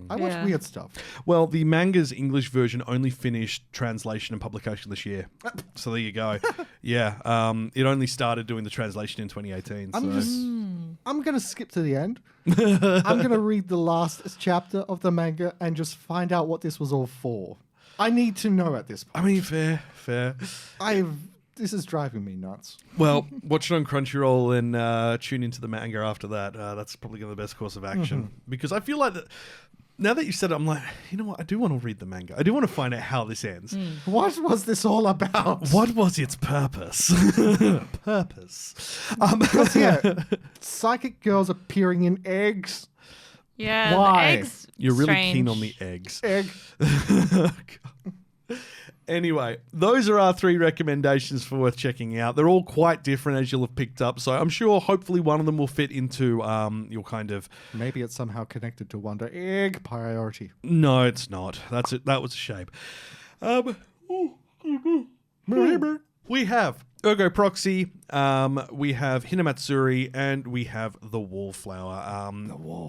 I watch Yeah. weird stuff. Well, the manga's English version only finished translation and publication this year. So there you go. Yeah. It only started doing the translation in 2018. I'm going to skip to the end. I'm going to read the last chapter of the manga and just find out what this was all for. I need to know at this point. I mean, fair. This is driving me nuts. Well, watch it on Crunchyroll and tune into the manga after that. That's probably going to be the best course of action because I feel like Now that you said it, I'm like, you know what? I do want to read the manga. I do want to find out how this ends. What was this all about? What was its purpose? Because, psychic girls appearing in eggs. Yeah, Why? the eggs. You're really strange. keen on the eggs. Egg. Anyway, those are our 3 recommendations for worth checking out. They're all quite different, as you'll have picked up. So I'm sure, hopefully, one of them will fit into your kind of. Maybe it's somehow connected to Wonder Egg priority. No, it's not. That's it. That was a shame. We have Ergo Proxy, we have Hinamatsuri, and we have the Wallflower.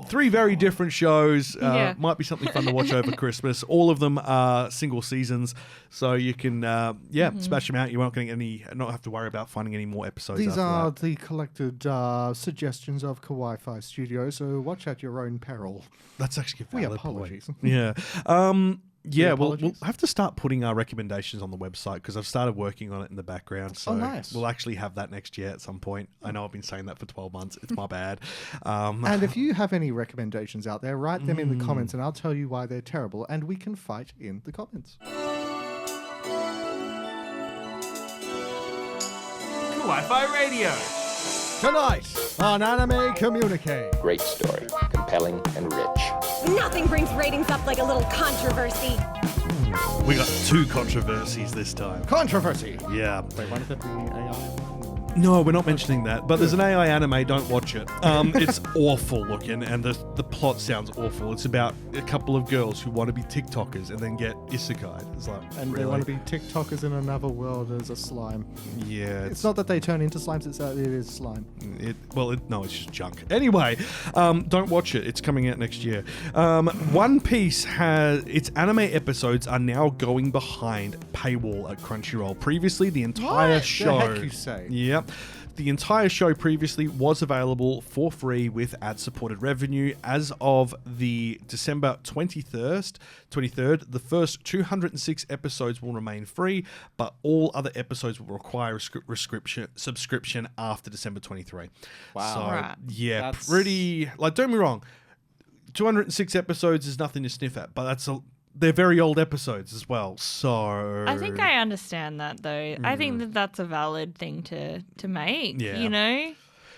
3 very different shows. Yeah. Might be something fun to watch over Christmas. All of them are single seasons, so you can smash them out. You won't not have to worry about finding any more episodes. These after are that. the collected suggestions of Kawaii-Fi Radio, so watch at your own peril. That's actually a We valid apologies. point. Yeah. Yeah, we'll apologies? have to start putting our recommendations on the website because I've started working on it in the background. So nice. We'll actually have that next year at some point. I know I've been saying that for 12 months. It's my bad. And if you have any recommendations out there, write them in the comments and I'll tell you why they're terrible and we can fight in the comments. Kawaii-Fi Radio. Tonight on Anime Communique. Great story, compelling and rich. Nothing brings ratings up like a little controversy. We got 2 controversies this time. Controversy. Yeah. Wait, one of them the AI one? No, we're not mentioning that. But there's an AI anime. Don't watch it. It's awful looking, and the plot sounds awful. It's about a couple of girls who want to be TikTokers and then get isekai'd. It's like, And really? they want to be TikTokers in another world as a slime. Yeah, It's not that they turn into slimes, it's that it is slime. No, it's just junk. Anyway, don't watch it. It's coming out next year. One Piece its anime episodes are now going behind paywall at Crunchyroll. Previously, the entire What? show. The heck you say? Yep. The entire show previously was available for free with ad-supported revenue. As of the December 23rd, the first 206 episodes will remain free, but all other episodes will require a subscription after December 23. Wow. So, Right. yeah, That's- pretty... Like, don't get me wrong, 206 episodes is nothing to sniff at, but they're very old episodes as well, so... I think I understand that, though. I think that that's a valid thing to make, Yeah. you know?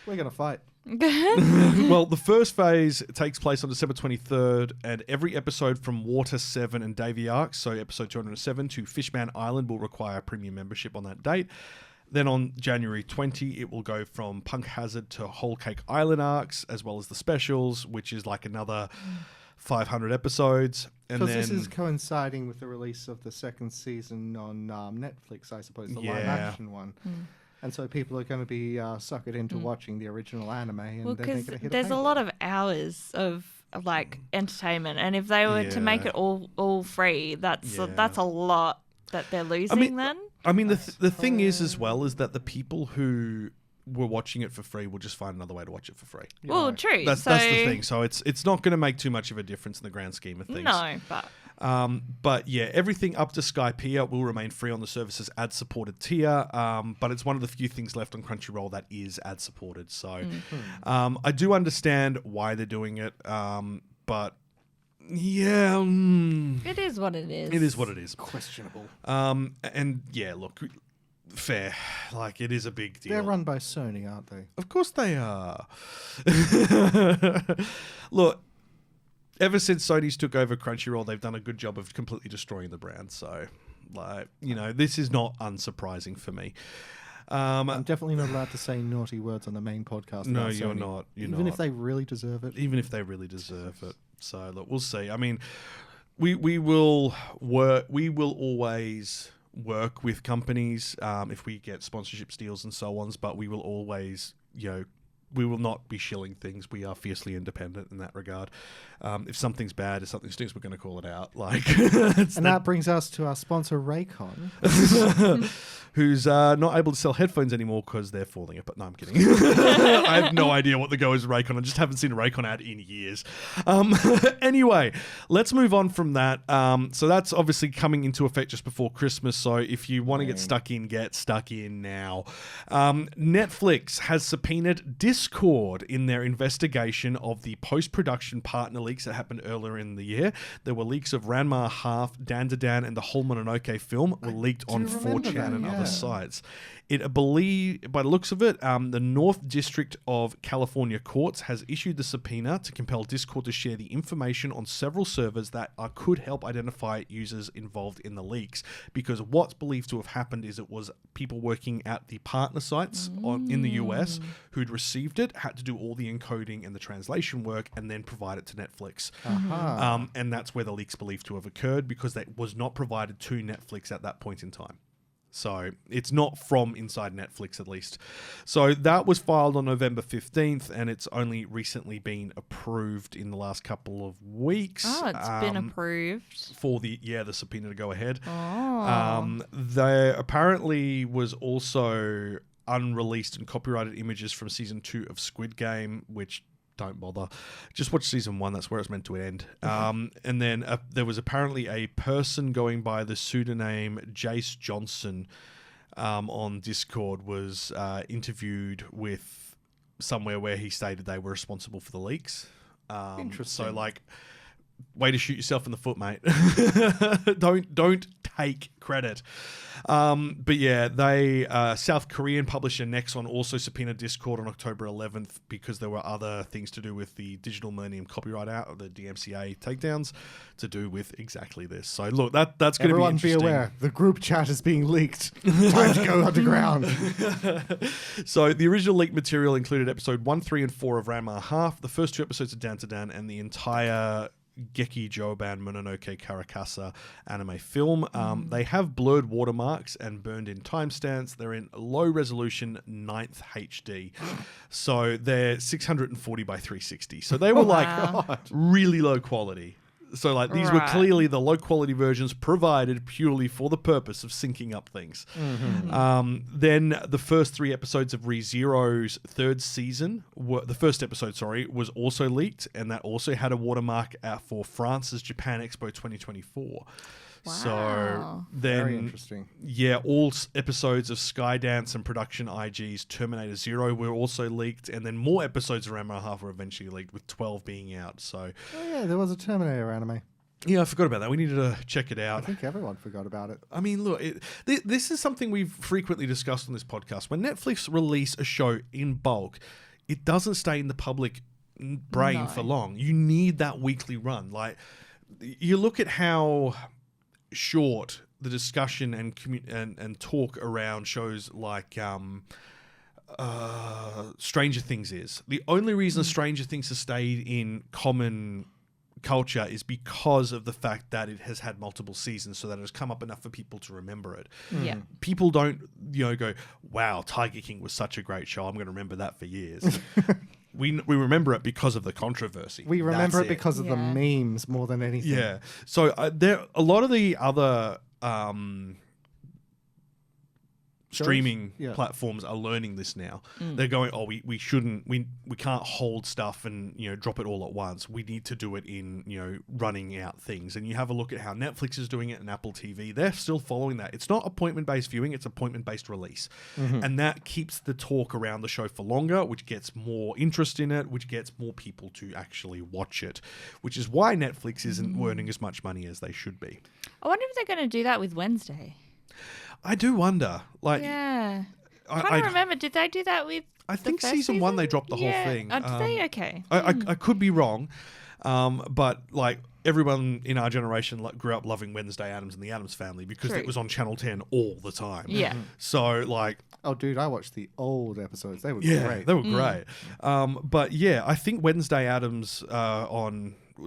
We're going to fight. Well, the first phase takes place on December 23rd, and every episode from Water 7 and Davy Arcs, so episode 207 to Fishman Island, will require premium membership on that date. Then on January 20, it will go from Punk Hazard to Whole Cake Island arcs, as well as the specials, which is like another 500 episodes. And Because then this is coinciding with the release of the second season on Netflix, I suppose, the live Yeah. action one. And so people are going to be suckered into watching the original anime, and Well, then they're because going to hit there's a paywall. lot of hours of like entertainment, and if they were to make Yeah. it all free, that's a lot that they're losing. Then I mean, the thing is as well is that the people who were watching it for free will just find another way to watch it for free. well, true. That's so, the thing. So it's not going to make too much of a difference in the grand scheme of things. No, but But yeah, everything up to Skypiea will remain free on the service's ad-supported tier. But it's one of the few things left on Crunchyroll that is ad-supported. So I do understand why they're doing it. But yeah, it is what it is. it is what it is. Questionable. And yeah, look, fair. Like, it is a big deal. They're run by Sony, aren't they? Of course they are. Look, ever since Sony's took over Crunchyroll, they've done a good job of completely destroying the brand. So, like, this is not unsurprising for me. I'm definitely not allowed to say naughty words on the main podcast. No, about you're Sony, not. You're even not. if they really deserve it. Even if they really deserve it. So, look, we'll see. I mean, we will work. We will always work with companies if we get sponsorship deals and so on. But we will always, we will not be shilling things. We are fiercely independent in that regard. If something's bad, if something stinks, we're going to call it out. Like, And that brings us to our sponsor, Raycon. who's not able to sell headphones anymore because they're falling apart. No, I'm kidding. I have no idea what the go is with Raycon. I just haven't seen a Raycon ad in years. Anyway, let's move on from that. So that's obviously coming into effect just before Christmas. So if you want to get stuck in now. Netflix has subpoenaed Discord in their investigation of the post-production partner leaks that happened earlier in the year. There were leaks of Ranma Half, Dan to Dan, and the whole Mononoke film were leaked on 4chan and other sites. By the looks of it, the North District of California courts has issued the subpoena to compel Discord to share the information on several servers that could help identify users involved in the leaks. Because what's believed to have happened is it was people working at the partner sites in the US who'd received it, had to do all the encoding and the translation work, and then provide it to Netflix. And that's where the leaks believed to have occurred, because that was not provided to Netflix at that point in time. So it's not from inside Netflix, at least. So that was filed on November 15th, and it's only recently been approved in the last couple of weeks. Oh, it's been approved. For the subpoena to go ahead. Oh. There apparently was also unreleased and copyrighted images from season 2 of Squid Game, which... don't bother. Just watch season 1. That's where it's meant to end. And then there was apparently a person going by the pseudonym Jace Johnson on Discord was interviewed with somewhere where he stated they were responsible for the leaks. Interesting. So, like, way to shoot yourself in the foot, mate. Don't take credit. But yeah, they South Korean publisher Nexon also subpoenaed Discord on October 11th because there were other things to do with the Digital Millennium Copyright Act, or the DMCA takedowns, to do with exactly this. So look, that's going to be interesting. Everyone be aware, the group chat is being leaked. Time to go underground. So the original leaked material included episode 1, 3, and 4 of Ranma Half, the first 2 episodes of Dan to Dan, and the entire Geki Joban Mononoke Karakasa anime film. They have blurred watermarks and burned in timestamps. They're in low resolution 9th HD. So they're 640 by 360. So they were like really low quality. So like these were clearly the low quality versions provided purely for the purpose of syncing up things. Then the first 3 episodes of ReZero's 3rd season, the first episode, was also leaked, and that also had a watermark for France's Japan Expo 2024. Wow. So then, very interesting. Yeah, all episodes of Skydance and Production IG's Terminator Zero were also leaked, and then more episodes of Ranma Half were eventually leaked, with 12 being out. So, oh yeah, there was a Terminator anime. Yeah, I forgot about that. We needed to check it out. I think everyone forgot about it. I mean, look, this is something we've frequently discussed on this podcast. When Netflix release a show in bulk, it doesn't stay in the public brain for long. You need that weekly run. Like, you look at how short the discussion and talk around shows like Stranger Things is. The only reason Stranger Things has stayed in common culture is because of the fact that it has had multiple seasons, so that it has come up enough for people to remember it. Yeah. People don't, go, wow, Tiger King was such a great show. I'm going to remember that for years. We remember it because of the controversy. We remember it because of the memes more than anything. Yeah. So there, a lot of the other streaming platforms are learning this now. They're going, we shouldn't, we can't hold stuff and drop it all at once. We need to do it in running out things. And you have a look at how Netflix is doing it and Apple TV. They're still following that. It's not appointment based viewing; it's appointment based release, and that keeps the talk around the show for longer, which gets more interest in it, which gets more people to actually watch it. Which is why Netflix isn't earning as much money as they should be. I wonder if they're going to do that with Wednesday. I do wonder. Like, yeah, I'm trying to remember. Did they do that with? I think season 1 they dropped the whole thing. Oh, did they? Okay. I could be wrong, but like everyone in our generation grew up loving Wednesday Addams and the Addams Family because it was on Channel 10 all the time. Yeah. So like, oh dude, I watched the old episodes. They were great. They were great. But yeah, I think Wednesday Addams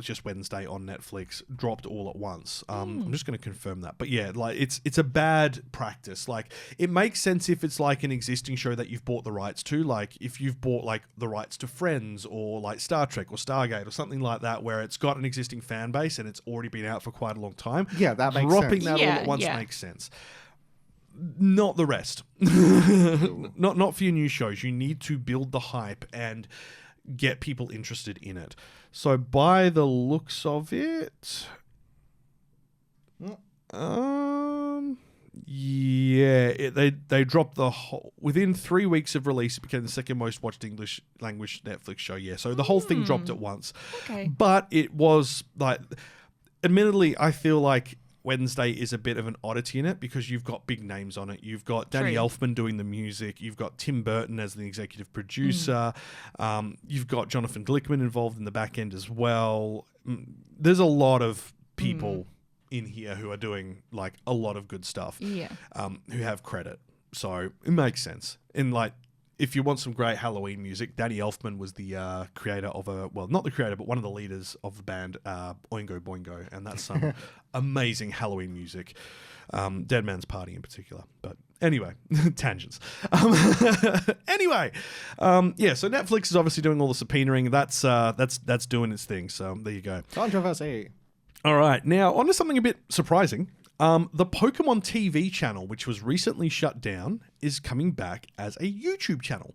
just Wednesday on Netflix dropped all at once. I'm just going to confirm that. But yeah, like it's a bad practice. Like, it makes sense if it's like an existing show that you've bought the rights to. Like if you've bought like the rights to Friends or like Star Trek or Stargate or something like that, where it's got an existing fan base and it's already been out for quite a long time. Yeah, that makes Dropping sense. that all at once makes sense. Not the rest. not for your new shows. You need to build the hype and get people interested in it. So by the looks of it, they dropped the whole within 3 weeks of release. It became the second most watched English language Netflix show. Yeah, so the whole thing dropped at once. Okay, but it was like, admittedly, I feel like Wednesday is a bit of an oddity in it because you've got big names on it. You've got Danny Elfman doing the music. You've got Tim Burton as the executive producer. You've got Jonathan Glickman involved in the back end as well. There's a lot of people in here who are doing like a lot of good stuff. Who have credit. So it makes sense. And like, if you want some great Halloween music, Danny Elfman was the creator of not the creator, but one of the leaders of the band Oingo Boingo, and that's some amazing Halloween music. Dead Man's Party in particular. But anyway, tangents. So Netflix is obviously doing all the subpoenaing. That's doing its thing. So there you go. Controversy. All right, now on to something a bit surprising. The Pokemon TV channel, which was recently shut down, is coming back as a YouTube channel.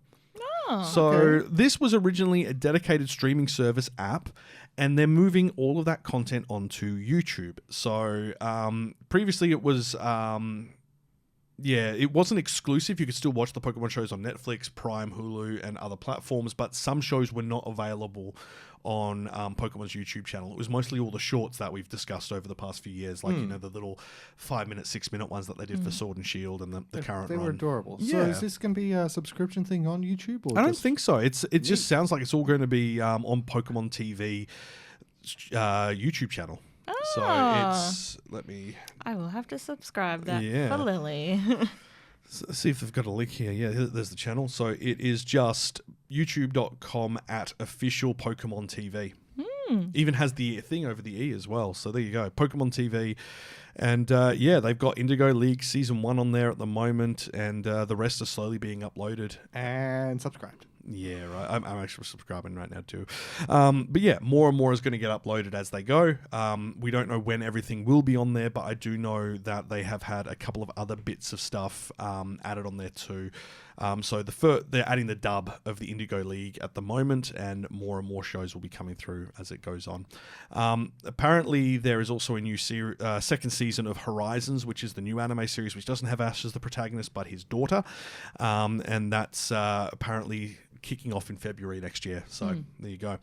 This was originally a dedicated streaming service app, and they're moving all of that content onto YouTube. So previously it was... it wasn't exclusive. You could still watch the Pokemon shows on Netflix, Prime, Hulu, and other platforms, but some shows were not available on Pokemon's YouTube channel. It was mostly all the shorts that we've discussed over the past few years, like, the little 5-minute, 6-minute ones that they did for Sword and Shield and the current They run. were adorable. Yeah. So is this going to be a subscription thing on YouTube? Or I don't think so. It just sounds like it's all going to be on Pokemon TV YouTube channel. So it's... I will have to subscribe that Yeah. for Lily. Let's see if they've got a link here. Yeah, there's the channel. So it is just youtube.com/official Pokemon TV. Even has the thing over the E as well. So there you go. Pokemon TV. And they've got Indigo League Season 1 on there at the moment. And the rest are slowly being uploaded. And subscribed. Yeah, right. I'm actually subscribing right now too. But yeah, more and more is going to get uploaded as they go. We don't know when everything will be on there, but I do know that they have had a couple of other bits of stuff added on there too. So they're adding the dub of the Indigo League at the moment, and more shows will be coming through as it goes on. Apparently, there is also a new second season of Horizons, which is the new anime series, which doesn't have Ash as the protagonist, but his daughter. And that's apparently kicking off in February next year. So there you go.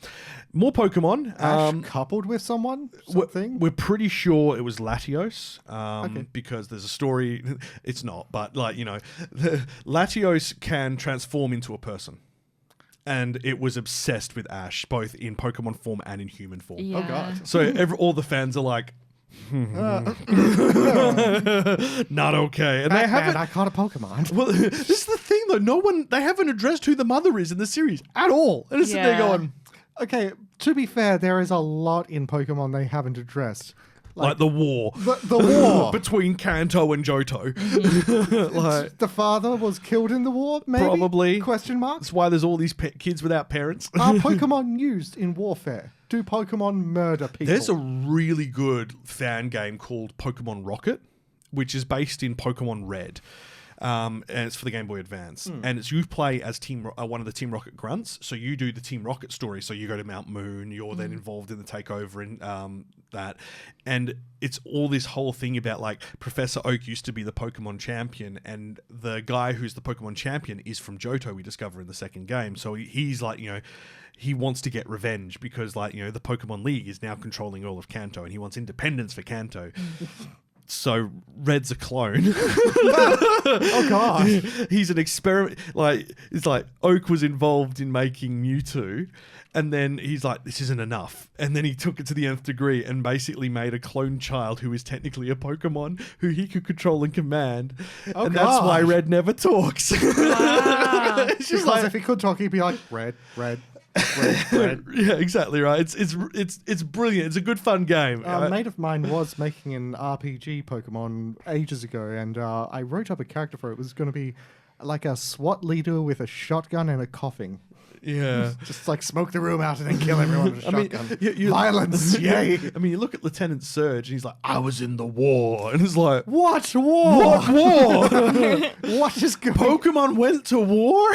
More Pokemon. Ash coupled with someone? Something? We're pretty sure it was Latios, because there's a story. It's not, but Latios can transform into a person. And it was obsessed with Ash, both in Pokemon form and in human form. Yeah. Oh, God. So all the fans are like, not okay. And I caught a Pokemon. Well, this is the thing though. They haven't addressed who the mother is in the series at all. And it's there going, okay, to be fair, there is a lot in Pokemon they haven't addressed. Like the war. The war. Between Kanto and Johto. The father was killed in the war, maybe? Probably. Question mark? That's why there's all these kids without parents. Are Pokemon used in warfare? Do Pokemon murder people? There's a really good fan game called Pokemon Rocket, which is based in Pokemon Red. And it's for the Game Boy Advance. And it's you play as one of the Team Rocket grunts. So you do the Team Rocket story. So you go to Mount Moon. You're then involved in the takeover and that. And it's all this whole thing about like Professor Oak used to be the Pokemon champion. And the guy who's the Pokemon champion is from Johto, we discover in the second game. So he's like, he wants to get revenge because the Pokemon League is now controlling all of Kanto and he wants independence for Kanto. So Red's a clone. Oh God! He's an experiment. It's like Oak was involved in making Mewtwo, and then he's like, "This isn't enough." And then he took it to the nth degree and basically made a clone child who is technically a Pokemon who he could control and command. Oh, and that's why Red never talks. Wow. It's just Because if he could talk, he'd be like Red. Yeah, exactly right. It's brilliant. It's a good fun game. A mate of mine was making an RPG Pokemon ages ago, and I wrote up a character for it. It was going to be like a SWAT leader with a shotgun and a coughing. Yeah. Just like smoke the room out and then kill everyone with a shotgun. you- Violence, yay. I mean, you look at Lieutenant Surge and he's like, I was in the war. And it's like, What war? what war? What is going Pokemon went to war?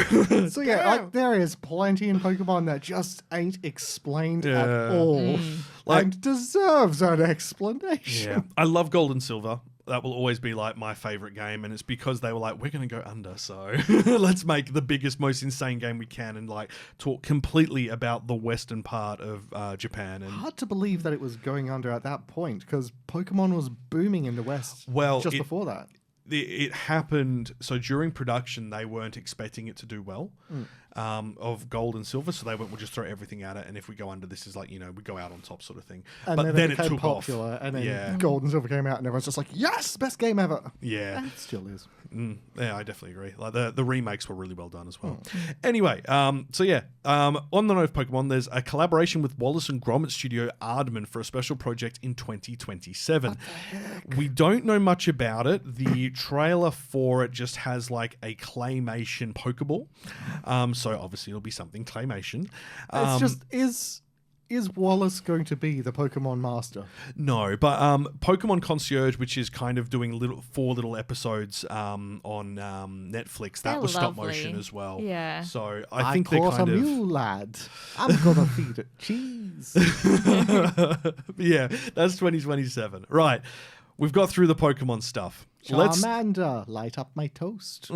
So yeah, like, there is plenty in Pokemon that just ain't explained Yeah. at all. And deserves an explanation. Yeah. I love Gold and Silver. That will always be like my favorite game, and it's because they were like, we're going to go under, so let's make the biggest, most insane game we can and like talk completely about the western part of Japan. And Hard to believe that it was going under at that point because Pokemon was booming in the West just before that. it happened. So during production, they weren't expecting it to do well of Gold and Silver, so they went, we'll just throw everything at it, and if we go under, this is like, we go out on top sort of thing. And but then it became took popular, off. and then Gold and Silver came out, and everyone's just like, yes, best game ever. Yeah. And it still is. Yeah, I definitely agree. Like the remakes were really well done as well. Anyway, on the note of Pokemon, there's a collaboration with Wallace and Gromit Studio Aardman for a special project in 2027. What the heck? We don't know much about it. The trailer for it just has like a claymation Pokeball. So obviously it'll be something claymation. It's just is Wallace going to be the Pokemon master? No, but Pokemon Concierge, which is kind of doing 4 little episodes on Netflix, that was stop motion as well. Yeah. So I think they're caught kind a of mule lad. I'm gonna feed it cheese. yeah, that's 2027. Right. We've got through the Pokemon stuff. Charmander, light up my toast.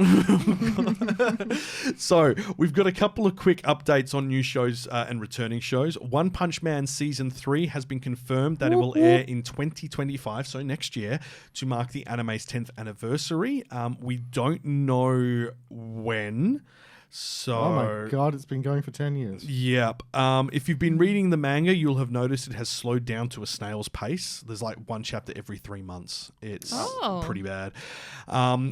So we've got a couple of quick updates on new shows and returning shows. One Punch Man Season 3 has been confirmed that it will air in 2025, so next year, to mark the anime's 10th anniversary. We don't know when. So, oh my god, it's been going for 10 years. Yep. If you've been reading the manga, you'll have noticed it has slowed down to a snail's pace. There's like one chapter every 3 months. It's pretty bad.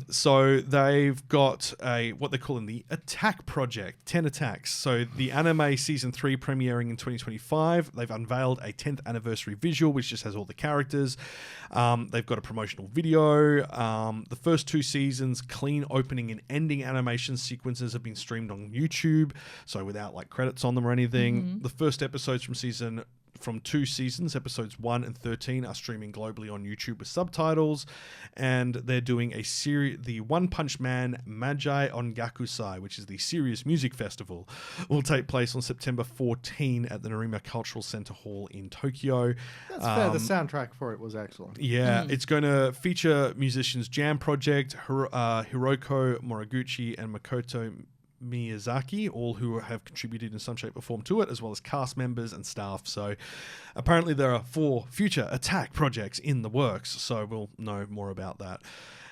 So they've got what they're calling the Attack Project, 10 attacks. So the anime season 3 premiering in 2025. They've unveiled a 10th anniversary visual, which just has all the characters. They've got a promotional video. The first 2 seasons, clean opening and ending animation sequences have been streamed on YouTube, so without like credits on them or anything. The first episodes from 2 seasons, episodes 1 and 13, are streaming globally on YouTube with subtitles, and they're doing a series, the One Punch Man Magi Ongakusai, which is the Serious Music Festival, will take place on September 14 at the Narima Cultural Center Hall in Tokyo. That's fair. The soundtrack for it was excellent. Yeah, it's going to feature musicians Jam Project, Hiroko Moriguchi, and Makoto Miyazaki, all who have contributed in some shape or form to it, as well as cast members and staff. So apparently there are 4 future Attack projects in the works, so we'll know more about that.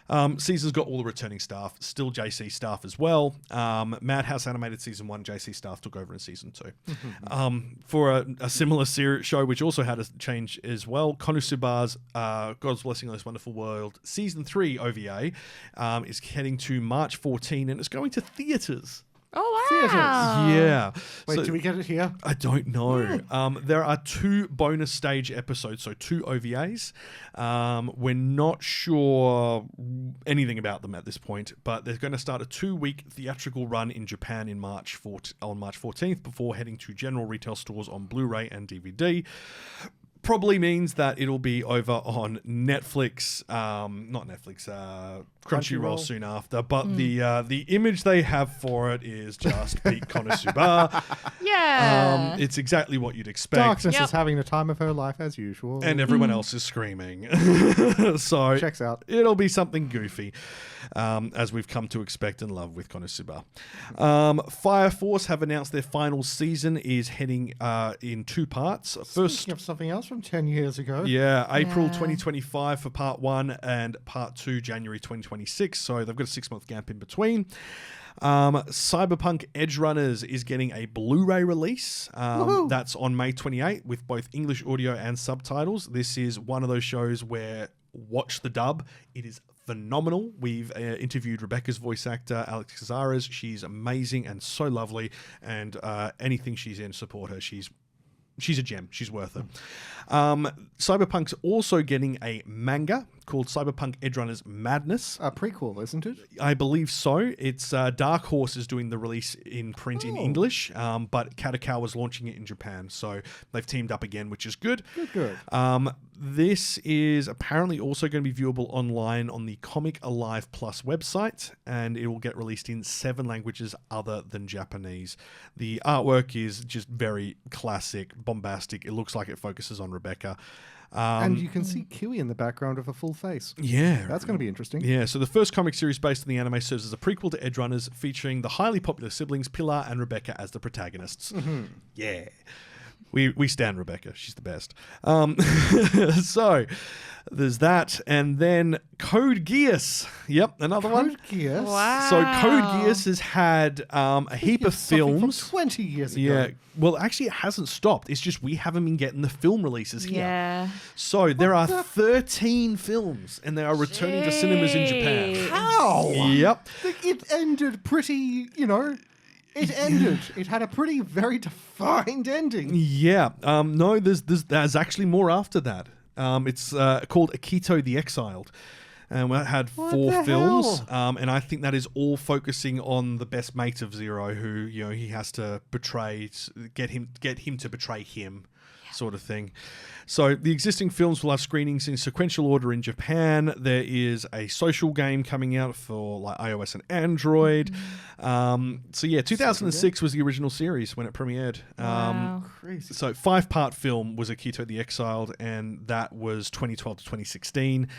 Caesar's got all the returning staff, still JC staff as well. Madhouse Animated Season 1, JC staff took over in Season 2. For a similar show, which also had a change as well, Konosuba's God's Blessing on This Wonderful World Season 3 OVA is heading to March 14, and it's going to theatres. Oh, wow. Yeah. Wait, do we get it here? I don't know. There are 2 bonus stage episodes, so 2 OVAs. We're not sure anything about them at this point, but they're going to start a 2-week theatrical run in Japan on March 14th before heading to general retail stores on Blu-ray and DVD. Probably means that it'll be over on Netflix, not Netflix, Crunchyroll soon after. But the image they have for it is just Pete Konosuba. Yeah. It's exactly what you'd expect. Darkness is having the time of her life as usual. And everyone else is screaming. So checks out. It'll be something goofy, as we've come to expect and love with Konosuba. Fire Force have announced their final season is heading in 2 parts. Speaking of something else from 10 years ago. Yeah, April 2025 for part 1 and part 2 January 2026. So they've got a 6-month gap in between. Cyberpunk Edge Runners is getting a Blu-ray release. That's on May 28 with both English audio and subtitles. This is one of those shows where watch the dub. It is phenomenal. We've interviewed Rebecca's voice actor, Alex Cazares. She's amazing and so lovely, and anything she's in, support her. She's a gem. She's worth it. Cyberpunk's also getting a manga called Cyberpunk Edgerunners Madness. A prequel, isn't it? I believe so. It's Dark Horse is doing the release in print in English, but Catalogue was launching it in Japan. So they've teamed up again, which is good. Good. This is apparently also going to be viewable online on the Comic Alive Plus website, and it will get released in 7 languages other than Japanese. The artwork is just very classic, bombastic. It looks like it focuses on Rebecca. And you can see Kiwi in the background of a full face. Yeah. That's going to be interesting. Yeah, so the first comic series based on the anime serves as a prequel to Edgerunners, featuring the highly popular siblings Pilar and Rebecca as the protagonists. Yeah. We stand Rebecca. She's the best. So there's that. And then Code Geass. Yep, another one. Code Geass? Wow. So Code Geass has had a heap of films. From 20 years ago. Yeah. Well, actually, it hasn't stopped. It's just we haven't been getting the film releases here. Yeah. So there are 13 films, and they are returning to cinemas in Japan. How? Yep. It ended pretty, It ended. It had a pretty, very defined ending. Yeah. No, there's actually more after that. It's called Akito the Exiled. And it had 4 films. And I think that is all focusing on the best mate of Zero, who, he has to betray, get him to betray him. Sort of thing. So the existing films will have screenings in sequential order in Japan. There is a social game coming out for like iOS and Android. 2006 was the original series when it premiered. Wow. Crazy. So 5-part film was Akito the Exiled, and that was 2012 to 2016.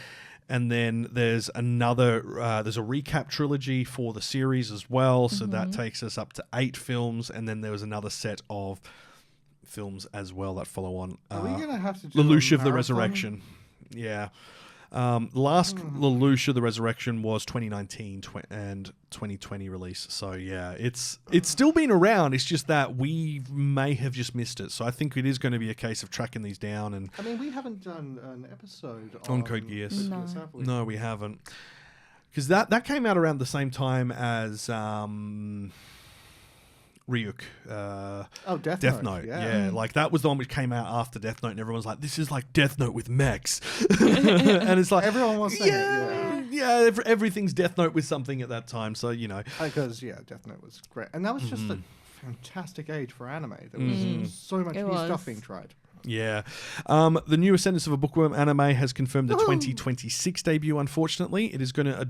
And then there's another, there's a recap trilogy for the series as well. So that takes us up to 8 films. And then there was another set of films as well that follow on. Are we going to have to do Lelouch of the marathon? Resurrection. Yeah. Last Lelouch of the Resurrection was 2019 and 2020 release. So yeah, it's still been around. It's just that we may have just missed it. So I think it is going to be a case of tracking these down. And I mean, we haven't done an episode on Code Geass. have we? No, we haven't. Because that came out around the same time as Ryuk. Death Note. Yeah. Yeah, like that was the one which came out after Death Note, and everyone's like, "This is like Death Note with mechs," and it's like Everyone wants to say everything's Death Note with something at that time. So Because Death Note was great, and that was just a fantastic age for anime. There was so much new stuff being tried. Yeah. The new Ascendance of a Bookworm anime has confirmed the 2026 debut, unfortunately. It is going to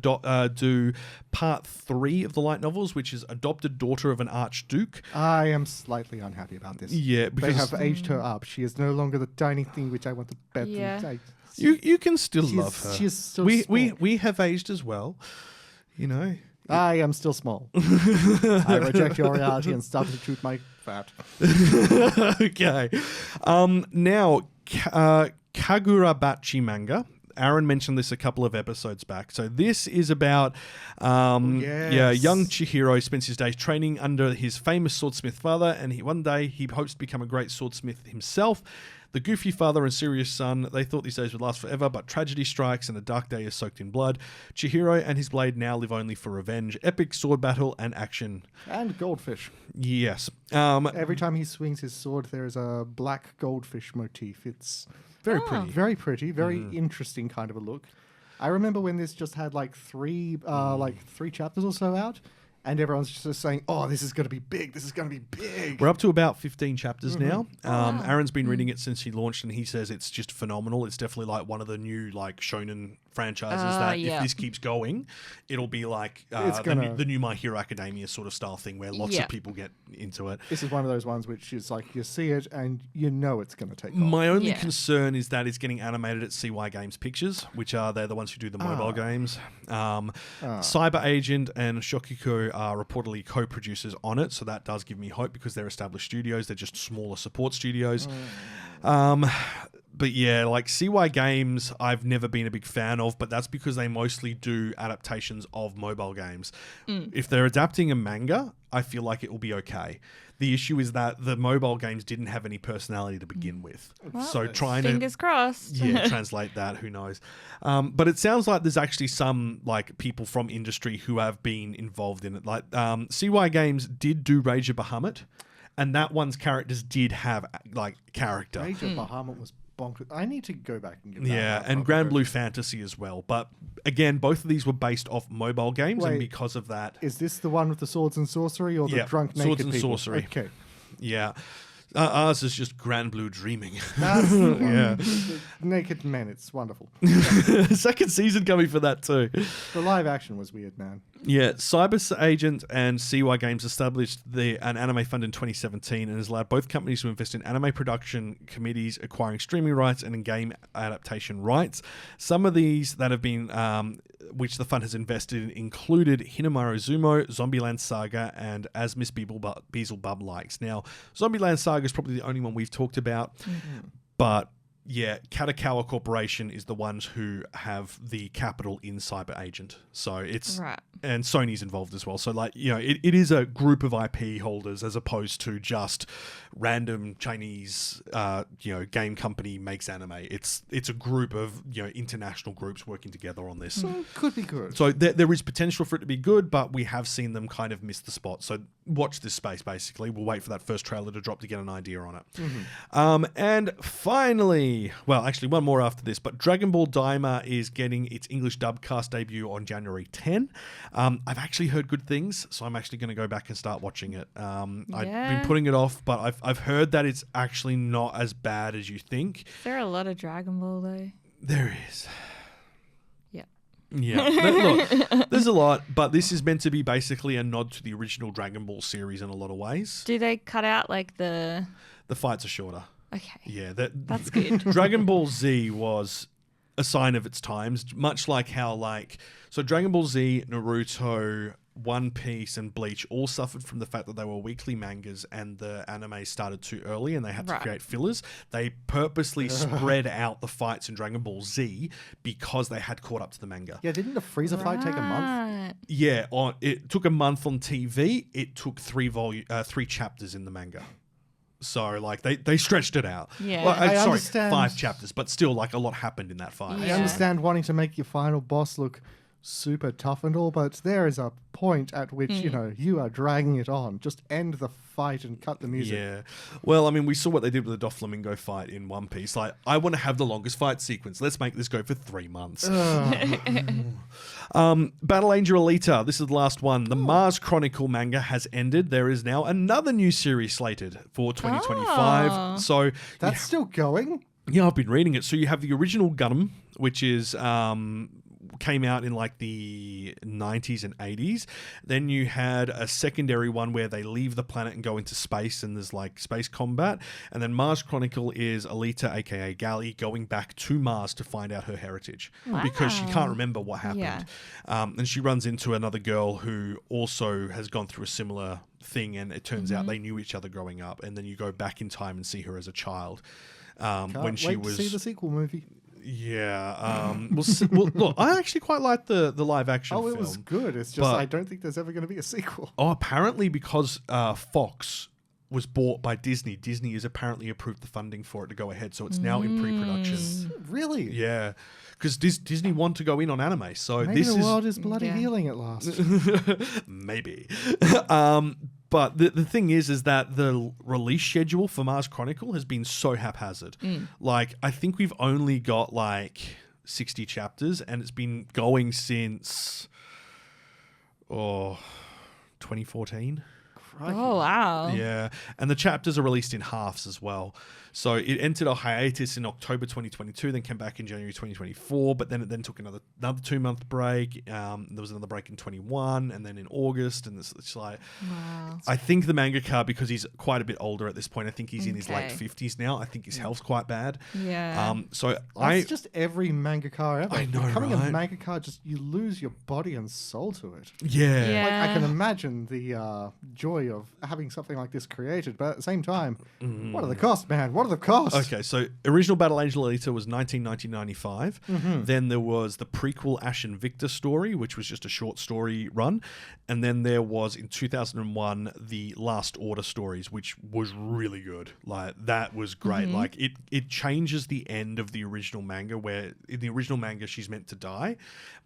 do part 3 of the light novels, which is Adopted Daughter of an Archduke. I am slightly unhappy about this. Yeah, because they have aged her up. She is no longer the tiny thing which I want to bet. You can still love her. She's still we have aged as well, I am still small. I reject your reality and start to shoot my fat. Okay. Now, Kagurabachi manga. Aaron mentioned this a couple of episodes back. So this is about young Chihiro spends his days training under his famous swordsmith father, and one day he hopes to become a great swordsmith himself. The goofy father and serious son, they thought these days would last forever, but tragedy strikes and a dark day is soaked in blood. Chihiro and his blade now live only for revenge, epic sword battle, and action. And goldfish. Yes. Every time he swings his sword, there is a black goldfish motif. It's very pretty. Very pretty, very interesting kind of a look. I remember when this just had like three chapters or so out. And everyone's just saying, "Oh, this is going to be big. This is going to be big." We're up to about 15 chapters now. Aaron's been reading it since he launched, and he says it's just phenomenal. It's definitely like one of the new like shonen franchises that if this keeps going, it'll be like the new My Hero Academia sort of style thing where lots of people get into it. This is one of those ones which is like you see it and you know it's going to take off. My only concern is that it's getting animated at CY Games Pictures, which they're the ones who do the mobile games. Cyber Agent and Shokuku are reportedly co-producers on it, so that does give me hope because they're established studios. They're just smaller support studios. But yeah, like CY Games, I've never been a big fan of, but that's because they mostly do adaptations of mobile games. If they're adapting a manga, I feel like it will be okay. The issue is that the mobile games didn't have any personality to begin with. Well, so trying fingers crossed. translate that, who knows. But it sounds like there's actually some like people from industry who have been involved in it. Like CY Games did do Rage of Bahamut, and that one's characters did have like character. Rage of Bahamut was bonkers. I need to go back and give that Yeah, and Grand Blue Fantasy as well. But again, both of these were based off mobile games, and because of that... Is this the one with the swords and sorcery or the drunk naked swords and people? sorcery. Okay. Yeah. Ours is just Grand Blue Dreaming. That's the one. Yeah. Naked men, it's wonderful. Second season coming for that too. The live action was weird, man. Yeah, Cyber Agent and CY Games established an anime fund in 2017 and has allowed both companies to invest in anime production committees, acquiring streaming rights and in-game adaptation rights. Some of these that have been, which the fund has invested in, included Hinamatsuri, Zombieland Saga, and As Miss Beelzebub Likes. Now, Zombieland Saga is probably the only one we've talked about, but yeah, Kadokawa Corporation is the ones who have the capital in Cyber Agent. So it's... Right. And Sony's involved as well. So, like, you know, it is a group of IP holders as opposed to just random Chinese, game company makes anime. It's a group of, international groups working together on this. Could be good. So there is potential for it to be good, but we have seen them kind of miss the spot. So watch this space, basically. We'll wait for that first trailer to drop to get an idea on it. And finally, well, actually one more after this, but Dragon Ball Daima is getting its English dub cast debut on January 10. I've actually heard good things, so I'm actually going to go back and start watching it. I've been putting it off, but I've heard that it's actually not as bad as you think. Is there a lot of Dragon Ball, though? There is. Yeah. Yeah. Look, there's a lot, but this is meant to be basically a nod to the original Dragon Ball series in a lot of ways. Do they cut out, like, the fights are shorter. Okay. Yeah. That's good. Dragon Ball Z was a sign of its times, much like how, so Dragon Ball Z, Naruto, One Piece, and Bleach all suffered from the fact that they were weekly mangas and the anime started too early and they had to create fillers. They purposely spread out the fights in Dragon Ball Z because they had caught up to the manga. Yeah, didn't the Frieza fight take a month? Yeah, it took a month on TV. It took 3 chapters in the manga. So, they stretched it out. Yeah. Well, I sorry, understand. 5 chapters, but still, a lot happened in that fight. I understand wanting to make your final boss look super tough and all, but there is a point at which, you are dragging it on. Just end the fight and cut the music. Yeah. Well, I mean, we saw what they did with the Doflamingo fight in One Piece. I want to have the longest fight sequence. Let's make this go for 3 months. Battle Angel Alita. This is the last one. The Mars Chronicle manga has ended. There is now another new series slated for 2025. Oh. So That's still going? Yeah, I've been reading it. So you have the original Gundam, which is came out in the 90s and 80s. Then you had a secondary one where they leave the planet and go into space and there's space combat. And then Mars Chronicle is Alita, aka Gally, going back to Mars to find out her heritage because she can't remember what happened. Yeah. And she runs into another girl who also has gone through a similar thing, and it turns out they knew each other growing up. And then you go back in time and see her as a child. When she wait was to see the sequel movie. Yeah. Well, look, I actually quite like the live action film. It was good. It's just I don't think there's ever going to be a sequel. Oh, apparently because Fox was bought by Disney, Disney has apparently approved the funding for it to go ahead, so it's now in pre-production. Really? Yeah. Because Disney want to go in on anime, so Maybe this the world is bloody healing at last. Maybe. But the thing is that the release schedule for Mars Chronicle has been so haphazard. I think we've only got 60 chapters, and it's been going since 2014. Oh, wow. Yeah, and the chapters are released in halves as well. So it entered a hiatus in October 2022, then came back in January 2024, but then it took another 2-month break. There was another break in 21, and then in August, and it's wow. I think the mangaka, because he's quite a bit older at this point, I think he's in his late 50s now. I think his health's quite bad. Yeah. That's just every mangaka ever. I know, Becoming right? a mangaka, you lose your body and soul to it. Yeah. I can imagine the joy of having something like this created, but at the same time, what are the costs, man? What are the costs? Okay, so original Battle Angel Alita was 1995. Then there was the prequel Ash and Victor story, which was just a short story run. And then there was, in 2001, the Last Order stories, which was really good. That was great. It changes the end of the original manga, where in the original manga she's meant to die,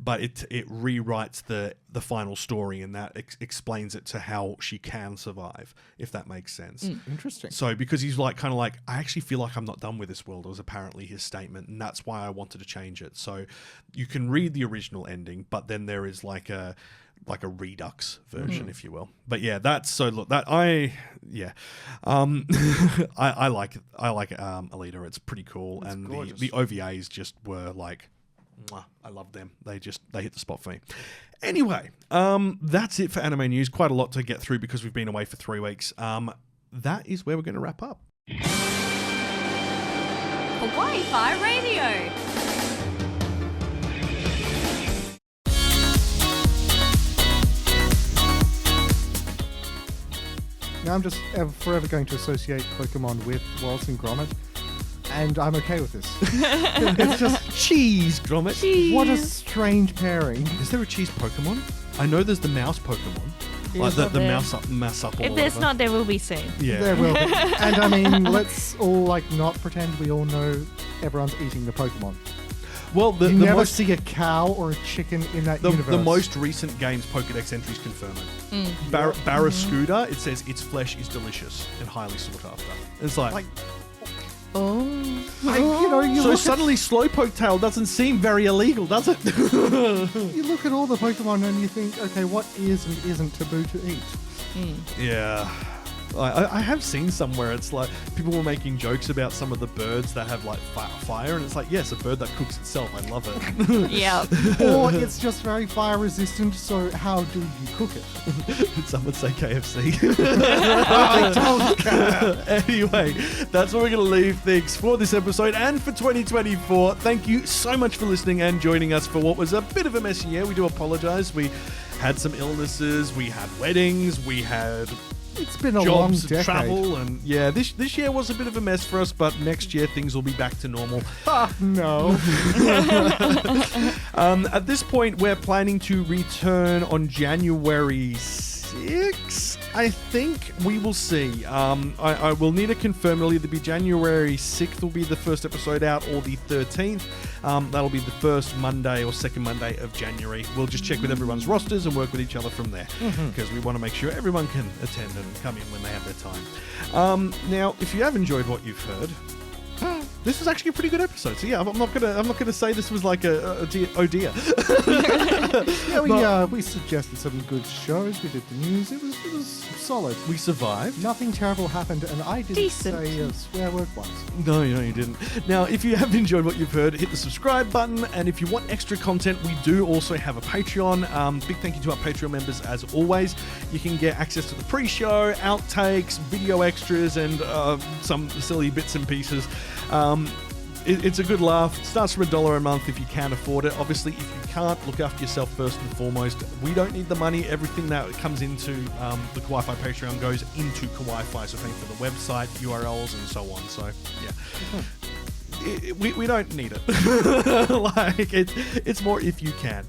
but it rewrites the final story, and that explains it to how she can can survive, if that makes sense. Interesting. So because he's like kind of like, I actually feel like I'm not done with this world, was apparently his statement, and that's why I wanted to change it. So you can read the original ending, but then there is like a redux version, if you will. But yeah, that's so look that I like Alita. It's pretty cool, It's and gorgeous. the OVAs just were like, mwah, I love them. They hit the spot for me. Anyway, that's it for anime news. Quite a lot to get through because we've been away for 3 weeks. That is where we're going to wrap up. Kawaii-Fi Radio. Now I'm just forever going to associate Pokemon with Wallace and Gromit, and I'm okay with this. It's just Cheese, Gromit. what a strange pairing. Is there a cheese Pokemon? I know there's the mouse Pokemon. Like the there. mouse up or If there's whatever. not, there will be soon. Yeah. There will be. And I mean, let's all not pretend we all know everyone's eating the Pokemon. Well, You never see a cow or a chicken in that universe. the most recent game's Pokedex entries confirm it. Barrascuda, it says its flesh is delicious and highly sought after. It's like you so look suddenly Slowpoke Tail doesn't seem very illegal, does it? you look at all the Pokemon and you think, okay, what is and isn't taboo to eat? Yeah. I have seen somewhere it's like people were making jokes about some of the birds that have like fire, and it's like, yes, a bird that cooks itself. I love it. Yeah. Or it's just very fire resistant, so how do you cook it? Some would say KFC. I don't care. Anyway, that's where we're going to leave things for this episode and for 2024. Thank you so much for listening and joining us for what was a bit of a messy year. We do apologize. We had some illnesses, we had weddings, we had It's been a long jobs, decade. travel, and yeah, this year was a bit of a mess for us, but next year things will be back to normal. No. At this point, we're planning to return on January 6th. I think we will see. I will need to confirm. It'll either be January 6th will be the first episode out, or the 13th. That'll be the first Monday or second Monday of January. We'll just check with everyone's rosters and work with each other from there, because we want to make sure everyone can attend and come in when they have their time. Now, if you have enjoyed what you've heard, this was actually a pretty good episode. So yeah, I'm not gonna say this was like oh dear. Yeah, we suggested some good shows. We did the news. It was solid. We survived. Nothing terrible happened, and I didn't Decent. say a swear word once. No, you didn't. Now, if you have enjoyed what you've heard, hit the subscribe button. And if you want extra content, we do also have a Patreon. Big thank you to our Patreon members as always. You can get access to the pre-show, outtakes, video extras, and some silly bits and pieces. It's a good laugh. It starts from $1 a month if you can't afford it. Obviously, if you can't, look after yourself first and foremost. We don't need the money. Everything that comes into the Kawaii-Fi Patreon goes into Kawaii-Fi, so thanks for the website, URLs, and so on. So, yeah. We don't need it. Like it's more if you can.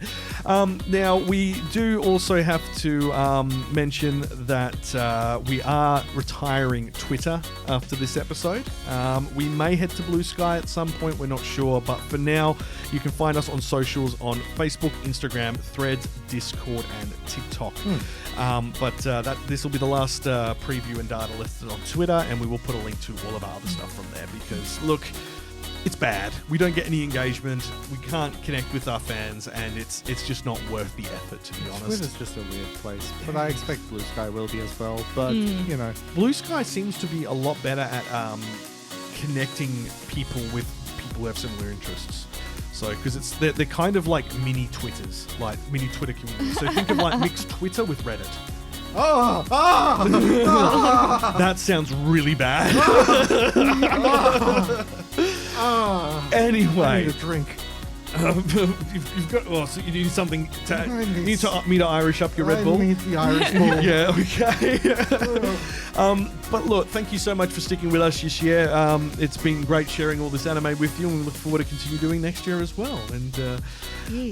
Now we do also have to mention that we are retiring Twitter after this episode. We may head to Blue Sky at some point. We're not sure, but for now, you can find us on socials on Facebook, Instagram, Threads, Discord, and TikTok. But this will be the last preview and data listed on Twitter, and we will put a link to all of our other stuff from there because look. It's bad. We don't get any engagement. We can't connect with our fans, and it's just not worth the effort, to be honest. Twitter's just a weird place, but I expect Blue Sky will be as well. But you know, Blue Sky seems to be a lot better at connecting people with people who have similar interests. So, because they're kind of like mini Twitters, like mini Twitter communities. So think of like mixed Twitter with Reddit. That sounds really bad. Anyway, I need a drink. you've got. Oh, so you need something to. You need me to Irish up your Red Bull. I need the Irish Bull. Yeah. Okay. But look, thank you so much for sticking with us this year. It's been great sharing all this anime with you, and we look forward to continue doing next year as well. And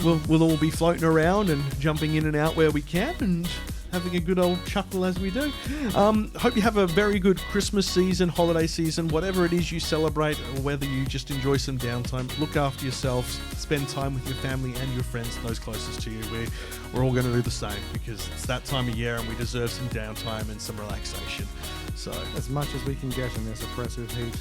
we'll all be floating around and jumping in and out where we can, and having a good old chuckle as we do. Hope you have a very good Christmas season, holiday season, whatever it is you celebrate, or whether you just enjoy some downtime. Look after yourselves, spend time with your family and your friends, those closest to you. We're all going to do the same because it's that time of year and we deserve some downtime and some relaxation. So as much as we can get in this oppressive heat.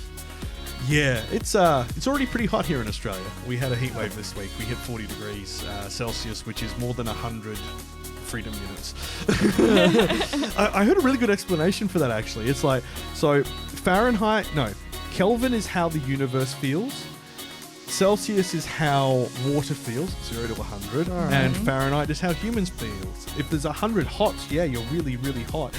Yeah, it's already pretty hot here in Australia. We had a heat wave this week. We hit 40 degrees Celsius, which is more than 100 freedom units. I heard a really good explanation for that, actually. It's like, so Kelvin is how the universe feels. Celsius is how water feels, 0 to 100, right. And Fahrenheit is how humans feel. If there's 100 hots, yeah, you're really, really hot.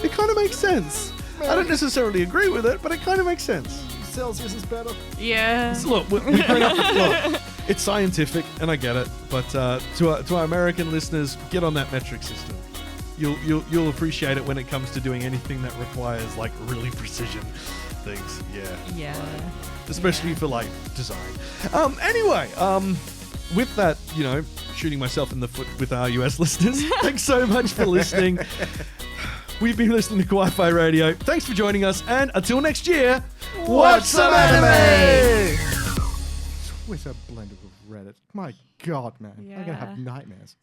It kind of makes sense. I don't necessarily agree with it, but it kind of makes sense. Celsius is better. Yeah. So look, we bring up, look, it's scientific, and I get it, but to our American listeners, get on that metric system. You'll appreciate it when it comes to doing anything that requires like really precision things. Yeah. Right. Especially for like design. Anyway, with that, shooting myself in the foot with our US listeners, thanks so much for listening. We've been listening to Kawaii-Fi Radio. Thanks for joining us, and until next year, watch some anime! Twitter blended with Reddit. My God, man. Yeah. I'm going to have nightmares.